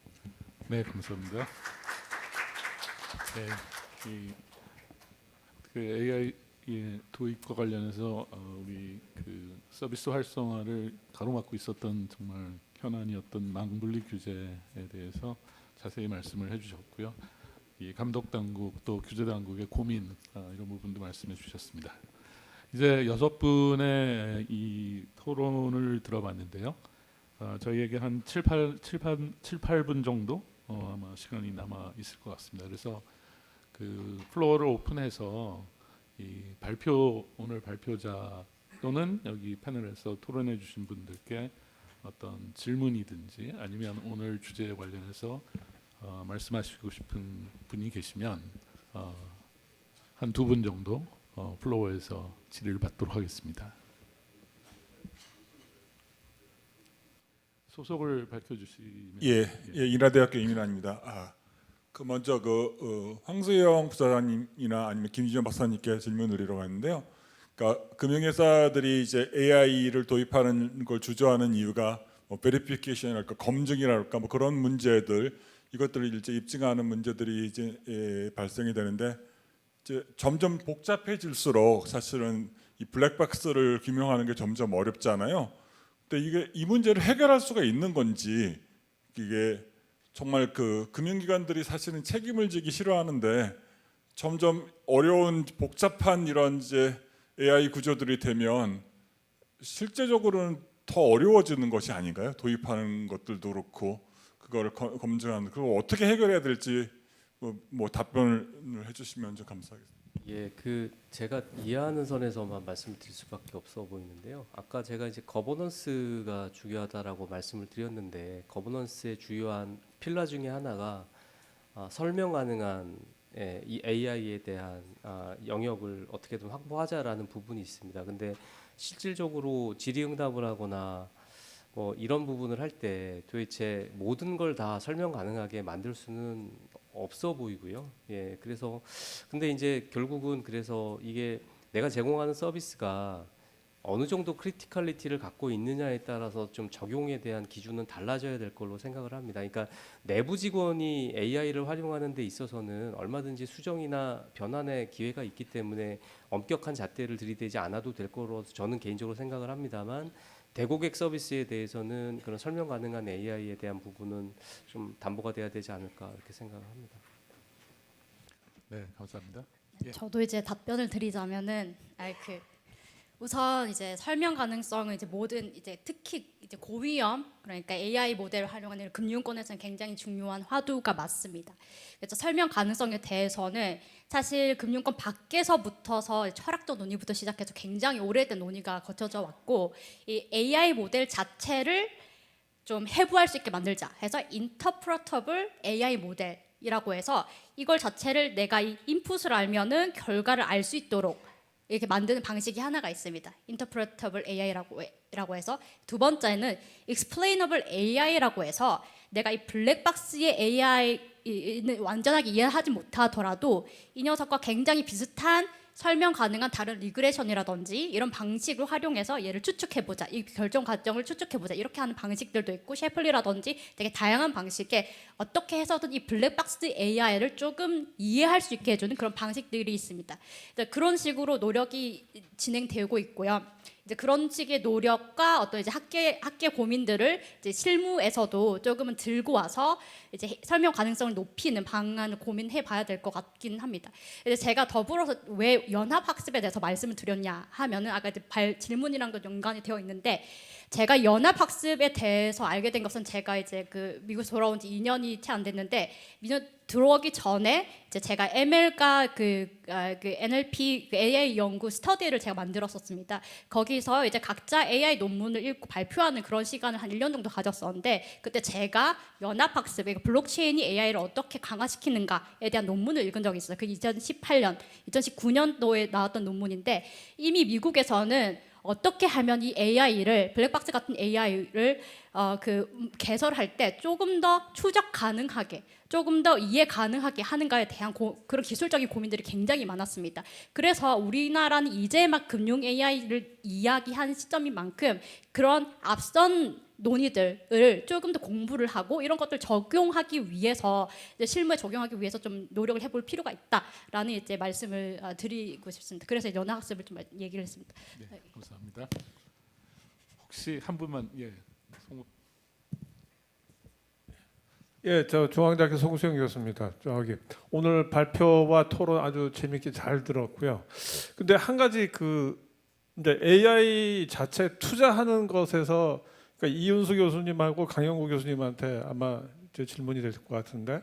네, 감사합니다. 네, 그 AI 도입과 관련해서 우리 그 서비스 활성화를 가로막고 있었던 정말 현안이었던 망분리 규제에 대해서 자세히 말씀을 해주셨고요. 이 감독 당국 또 규제 당국의 고민 이런 부분도 말씀해 주셨습니다. 이제 6분의 이 토론을 들어봤는데요. 저희에게 한 7, 8분 정도 아마 시간이 남아 있을 것 같습니다. 그래서 그 플로어를 오픈해서 이 오늘 발표자 또는 여기 패널에서 토론해 주신 분들께 어떤 질문이든지 아니면 오늘 주제에 관련해서 말씀하시고 싶은 분이 계시면 한 2분 정도 플로어에서 질의를 받도록 하겠습니다. 소속을 밝혀주시면. 예, 인하대학교 이민환입니다. 그 먼저 황수영 부사장님이나 아니면 김지현 박사님께 질문을 드리러 왔는데요. 그러니까 금융회사들이 이제 AI를 도입하는 걸 주저하는 이유가 베리피케이션이랄까 검증이랄까 그런 문제들 이것들을 이제 입증하는 문제들이 이제 발생이 되는데 이제 점점 복잡해질수록 사실은 이 블랙박스를 규명하는 게 점점 어렵잖아요. 근데 이게 이 문제를 해결할 수가 있는 건지, 이게 정말 그 금융기관들이 사실은 책임을 지기 싫어하는데 점점 어려운 복잡한 이런 이제 AI 구조들이 되면 실제적으로는 더 어려워지는 것이 아닌가요? 도입하는 것들도 그렇고 그거를 검증하는, 그거 어떻게 해결해야 될지 뭐 답변을 해주시면 좀 감사하겠습니다. 예, 그 제가 이해하는 선에서만 말씀드릴 수밖에 없어 보이는데요. 아까 제가 이제 거버넌스가 중요하다라고 말씀을 드렸는데, 거버넌스의 주요한 필러 중에 하나가 설명 가능한 이 AI에 대한 영역을 어떻게든 확보하자라는 부분이 있습니다. 근데 실질적으로 질의응답을 하거나 뭐 이런 부분을 할 때 도대체 모든 걸 다 설명 가능하게 만들 수는 없어 보이고요. 예, 그래서 근데 이제 결국은 그래서 이게 내가 제공하는 서비스가 어느 정도 크리티컬리티를 갖고 있느냐에 따라서 좀 적용에 대한 기준은 달라져야 될 걸로 생각을 합니다. 그러니까 내부 직원이 AI를 활용하는 데 있어서는 얼마든지 수정이나 변환의 기회가 있기 때문에 엄격한 잣대를 들이대지 않아도 될 거로 저는 개인적으로 생각을 합니다만, 대고객 서비스에 대해서는 그런 설명 가능한 AI에 대한 부분은 좀 담보가 돼야 되지 않을까 이렇게 생각을 합니다. 네, 감사합니다. 예. 저도 이제 답변을 드리자면은 우선 이제 설명 가능성은 이제 모든 이제 특히 이제 고위험, 그러니까 AI 모델을 활용하는 금융권에서는 굉장히 중요한 화두가 맞습니다. 그래서 설명 가능성에 대해서는 사실 금융권 밖에서부터서 철학적 논의부터 시작해서 굉장히 오래된 논의가 거쳐져 왔고, 이 AI 모델 자체를 좀 해부할 수 있게 만들자 해서 인터프레터블 AI 모델이라고 해서 이걸 자체를 내가 이 인풋을 알면은 결과를 알 수 있도록 이렇게 만드는 방식이 하나가 있습니다. Interpretable AI라고 해서, 두 번째는 Explainable AI라고 해서 내가 이 블랙박스의 AI는 완전하게 이해하지 못하더라도 이 녀석과 굉장히 비슷한 설명 가능한 다른 리그레션이라든지 이런 방식을 활용해서 얘를 추측해보자, 이 결정 과정을 추측해보자, 이렇게 하는 방식들도 있고, 셰플리라든지 되게 다양한 방식의 어떻게 해서든 이 블랙박스 AI를 조금 이해할 수 있게 해주는 그런 방식들이 있습니다. 그런 식으로 노력이 진행되고 있고요. 이제 그런 식의 노력과 어떤 이제 학계 고민들을 이제 실무에서도 조금은 들고 와서 이제 설명 가능성을 높이는 방안을 고민해봐야 될 것 같긴 합니다. 이제 제가 더불어서 왜 연합학습에 대해서 말씀을 드렸냐 하면은 아까 이제 질문이랑도 연관이 되어 있는데, 제가 연합학습에 대해서 알게 된 것은 제가 이제 그 미국 돌아온 지 2년이 채 안 됐는데, 미국 들어오기 전에 이제 제가 ML과 그 NLP 그 AI 연구 스터디를 제가 만들었었습니다. 거기서 이제 각자 AI 논문을 읽고 발표하는 그런 시간을 한 1년 정도 가졌었는데, 그때 제가 연합학습, 블록체인이 AI를 어떻게 강화시키는가에 대한 논문을 읽은 적이 있어요. 그 2019년도에 나왔던 논문인데, 이미 미국에서는 어떻게 하면 이 AI를, 블랙박스 같은 AI를 개설할 때 조금 더 추적 가능하게, 조금 더 이해 가능하게 하는가에 대한 그런 기술적인 고민들이 굉장히 많았습니다. 그래서 우리나라는 이제 막 금융 AI를 이야기한 시점인 만큼 그런 앞선 논의들을 조금 더 공부를 하고 이런 것들 적용하기 위해서, 이제 실무에 적용하기 위해서 좀 노력을 해볼 필요가 있다라는 이제 말씀을 드리고 싶습니다. 그래서 연합학습을 좀 얘기를 했습니다. 네, 감사합니다. 혹시 한 분만 송우. 예, 저 중앙대학교 송수영 교수입니다. 오늘 발표와 토론 아주 재밌게 잘 들었고요. 근데 한 가지 이제 AI 자체 투자하는 것에서, 그러니까 이윤수 교수님하고 강영구 교수님한테 아마 제 질문이 될 것 같은데,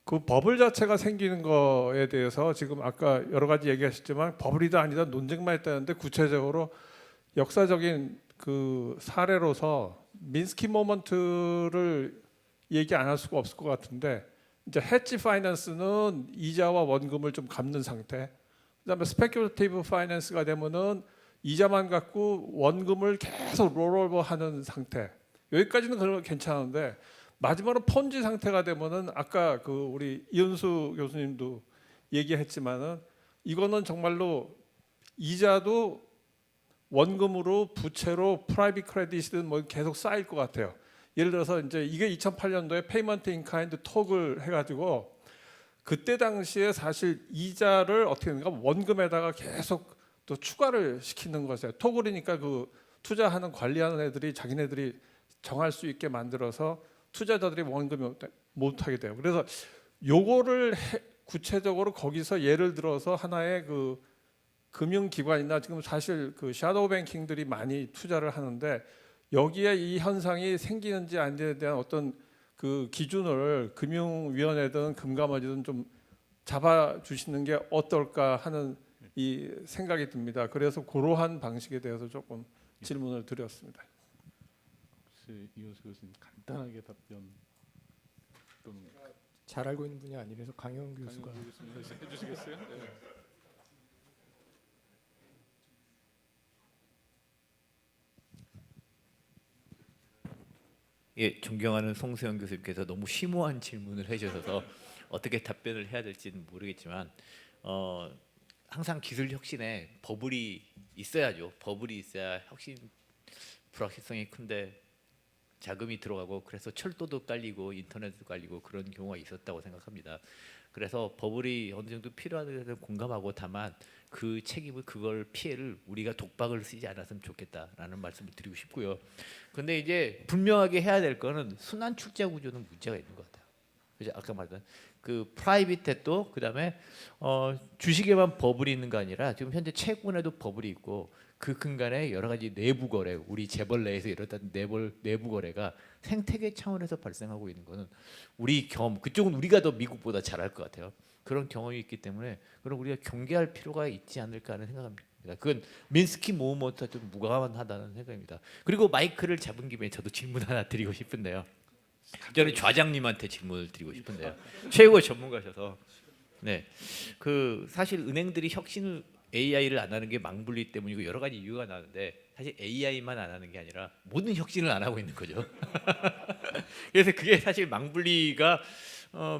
그 버블 자체가 생기는 거에 대해서 지금 아까 여러 가지 얘기하셨지만 버블이다 아니다 논쟁만 했다는데, 구체적으로 역사적인 그 사례로서 민스키 모먼트를 얘기 안 할 수가 없을 것 같은데, 이제 헤지 파이낸스는 이자와 원금을 좀 갚는 상태, 그다음에 스페큘레이티브 파이낸스가 되면은 이자만 갖고 원금을 계속 롤오버하는 상태, 여기까지는 그러면 괜찮은데, 마지막으로 폰지 상태가 되면은 아까 우리 이은수 교수님도 얘기했지만은 이거는 정말로 이자도 원금으로 부채로 프라이빗 크레딧이든 뭐 계속 쌓일 것 같아요. 예를 들어서 이제 이게 2008년도에 페이먼트 인 카인드 톡을 해가지고 그때 당시에 사실 이자를 어떻게 하는가 원금에다가 계속 또 추가를 시키는 것이에요. 토굴이니까 그 투자하는 관리하는 애들이 자기네들이 정할 수 있게 만들어서 투자자들이 원금을 못 하게 돼요. 그래서 요거를 구체적으로 거기서 예를 들어서 하나의 그 금융기관이나 지금 사실 그 샤도우 뱅킹들이 많이 투자를 하는데 여기에 이 현상이 생기는지 아닌지에 대한 어떤 그 기준을 금융위원회든 금감원이든 좀 잡아주시는 게 어떨까 하는 이 생각이 듭니다. 그래서 그러한 방식에 대해서 조금 질문을 드렸습니다. 혹시 이호수 교수님 간단하게 답변 또는 잘 알고 있는 분이 아니라서 강영 교수가 해주시겠어요? 네. 예, 존경하는 송수영 교수님께서 너무 심오한 질문을 해주셔서 어떻게 답변을 해야 될지는 모르겠지만 항상 기술 혁신에 버블이 있어야죠. 버블이 있어야 혁신 불확실성이 큰데 자금이 들어가고 그래서 철도도 깔리고 인터넷도 깔리고 그런 경우가 있었다고 생각합니다. 그래서 버블이 어느 정도 필요하다는 데서 공감하고 다만 그 책임을 그걸 피해를 우리가 독박을 쓰지 않았으면 좋겠다라는 말씀을 드리고 싶고요. 근데 이제 분명하게 해야 될 거는 순환 출자 구조는 문제가 있는 것 같아요. 그죠? 아까 말했던 그 프라이빗햇도 그다음에 주식에만 버블이 있는 거 아니라 지금 현재 채권에도 버블이 있고 그 근간에 여러 가지 내부 거래, 우리 재벌 내에서 이렇다는 내부 거래가 생태계 차원에서 발생하고 있는 거는 우리 그쪽은 우리가 더 미국보다 잘할 것 같아요. 그런 경험이 있기 때문에 그럼 우리가 경계할 필요가 있지 않을까 하는 생각합니다. 그건 민스키 모험과 좀 무관하다는 생각입니다. 그리고 마이크를 잡은 김에 저도 질문 하나 드리고 싶은데요. 저는 좌장님한테 질문을 드리고 싶은데요. 최고 전문가셔서 네, 그 사실 은행들이 혁신을 AI를 안 하는 게 망불리 때문이고 여러 가지 이유가 나는데 사실 AI만 안 하는 게 아니라 모든 혁신을 안 하고 있는 거죠. 그래서 그게 사실 망불리가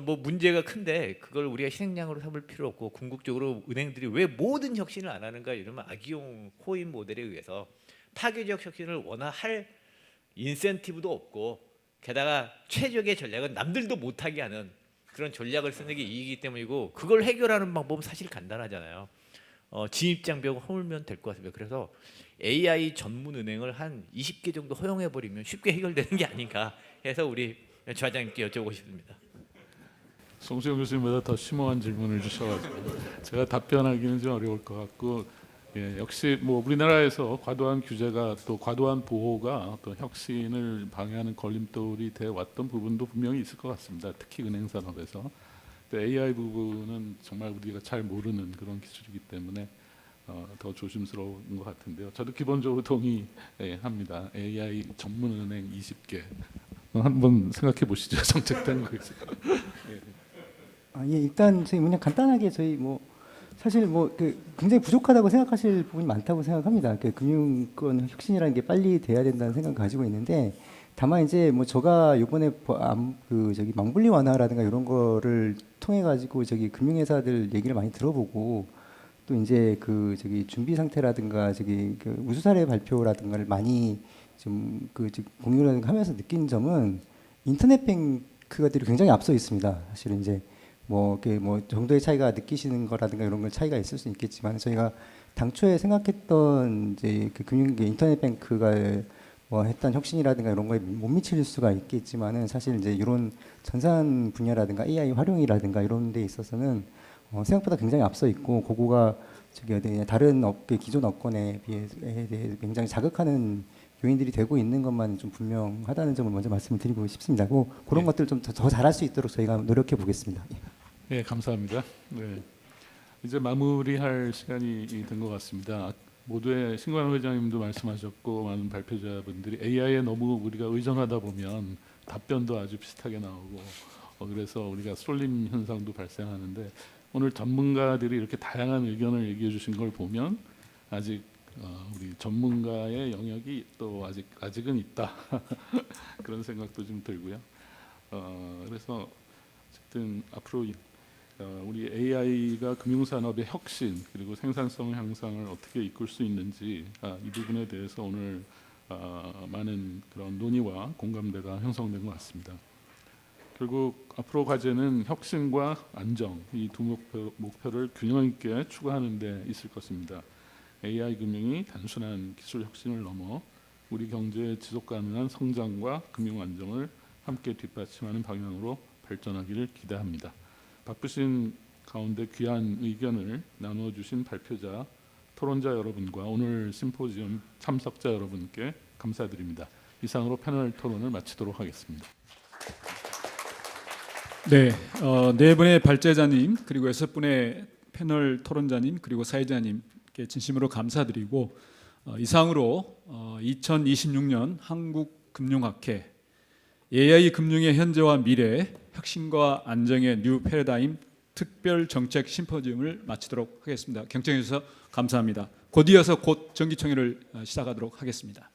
뭐 문제가 큰데 그걸 우리가 희생양으로 삼을 필요 없고 궁극적으로 은행들이 왜 모든 혁신을 안 하는가 이러면 악의용 호인 모델에 의해서 파괴적 혁신을 원할 인센티브도 없고 게다가 최적의 전략은 남들도 못하게 하는 그런 전략을 쓰는 게 이익이기 때문이고 그걸 해결하는 방법은 사실 간단하잖아요. 진입장벽을 허물면 될 것 같습니다. 그래서 AI 전문 은행을 한 20개 정도 허용해 버리면 쉽게 해결되는 게 아닌가 해서 우리 좌장님께 여쭤보고 싶습니다. 송수영 교수님보다 더 심오한 질문을 주셔가지고 제가 답변하기는 좀 어려울 것 같고 예, 역시 뭐 우리나라에서 과도한 규제가 또 과도한 보호가 또 혁신을 방해하는 걸림돌이 돼 왔던 부분도 분명히 있을 것 같습니다. 특히 은행 산업에서. AI 부분은 정말 우리가 잘 모르는 그런 기술이기 때문에 더 조심스러운 것 같은데요. 저도 기본적으로 동의합니다. AI 전문 은행 20개 한번 생각해 보시죠. 정책단 거에서. 예, 일단 저희 그냥 간단하게 저희 뭐 사실 뭐 그 굉장히 부족하다고 생각하실 부분이 많다고 생각합니다. 그 금융권 혁신이라는 게 빨리 돼야 된다는 생각 가지고 있는데 다만 이제 뭐 제가 이번에 그 저기 망불리 완화라든가 이런 거를 통해 가지고 저기 금융회사들 얘기를 많이 들어보고 또 이제 그 저기 준비 상태라든가 저기 그 우수 사례 발표라든가를 많이 좀 그 공유를 하면서 느낀 점은 인터넷 뱅크들이 굉장히 앞서 있습니다. 사실은 이제 뭐 정도의 차이가 느끼시는 거라든가 이런 걸 차이가 있을 수 있겠지만 저희가 당초에 생각했던 이제 그 금융 인터넷 뱅크가 뭐 했던 혁신이라든가 이런 거에 못 미칠 수가 있겠지만은 사실 이제 이런 전산 분야라든가 AI 활용이라든가 이런 데 있어서는 생각보다 굉장히 앞서 있고 그거가 저기 다른 업계 기존 업권에 비해서 굉장히 자극하는 요인들이 되고 있는 것만 좀 분명하다는 점을 먼저 말씀을 드리고 싶습니다. 그런 것들 좀 더 잘할 수 있도록 저희가 노력해 보겠습니다. 네, 감사합니다. 네, 이제 마무리할 시간이 된 것 같습니다. 모두의 신관원 회장님도 말씀하셨고 많은 발표자분들이 AI에 너무 우리가 의존하다 보면 답변도 아주 비슷하게 나오고 그래서 우리가 쏠림 현상도 발생하는데 오늘 전문가들이 이렇게 다양한 의견을 얘기해 주신 걸 보면 아직 우리 전문가의 영역이 또 아직은 있다 그런 생각도 좀 들고요. 그래서 어쨌든 앞으로 우리 AI가 금융산업의 혁신 그리고 생산성 향상을 어떻게 이끌 수 있는지 이 부분에 대해서 오늘 많은 그런 논의와 공감대가 형성된 것 같습니다. 결국 앞으로 과제는 혁신과 안정 이 두 목표를 균형 있게 추구하는 데 있을 것입니다. AI 금융이 단순한 기술 혁신을 넘어 우리 경제의 지속 가능한 성장과 금융 안정을 함께 뒷받침하는 방향으로 발전하기를 기대합니다. 바쁘신 가운데 귀한 의견을 나누어 주신 발표자, 토론자 여러분과 오늘 심포지엄 참석자 여러분께 감사드립니다. 이상으로 패널 토론을 마치도록 하겠습니다. 네, 네 분의 발제자님 그리고 6분의 패널 토론자님 그리고 사회자님께 진심으로 감사드리고 이상으로 2026년 한국금융학회 AI 금융의 현재와 미래 혁신과 안정의 뉴 패러다임 특별 정책 심포지움을 마치도록 하겠습니다. 경청해 주셔서 감사합니다. 곧 이어서 곧 정기총회를 시작하도록 하겠습니다.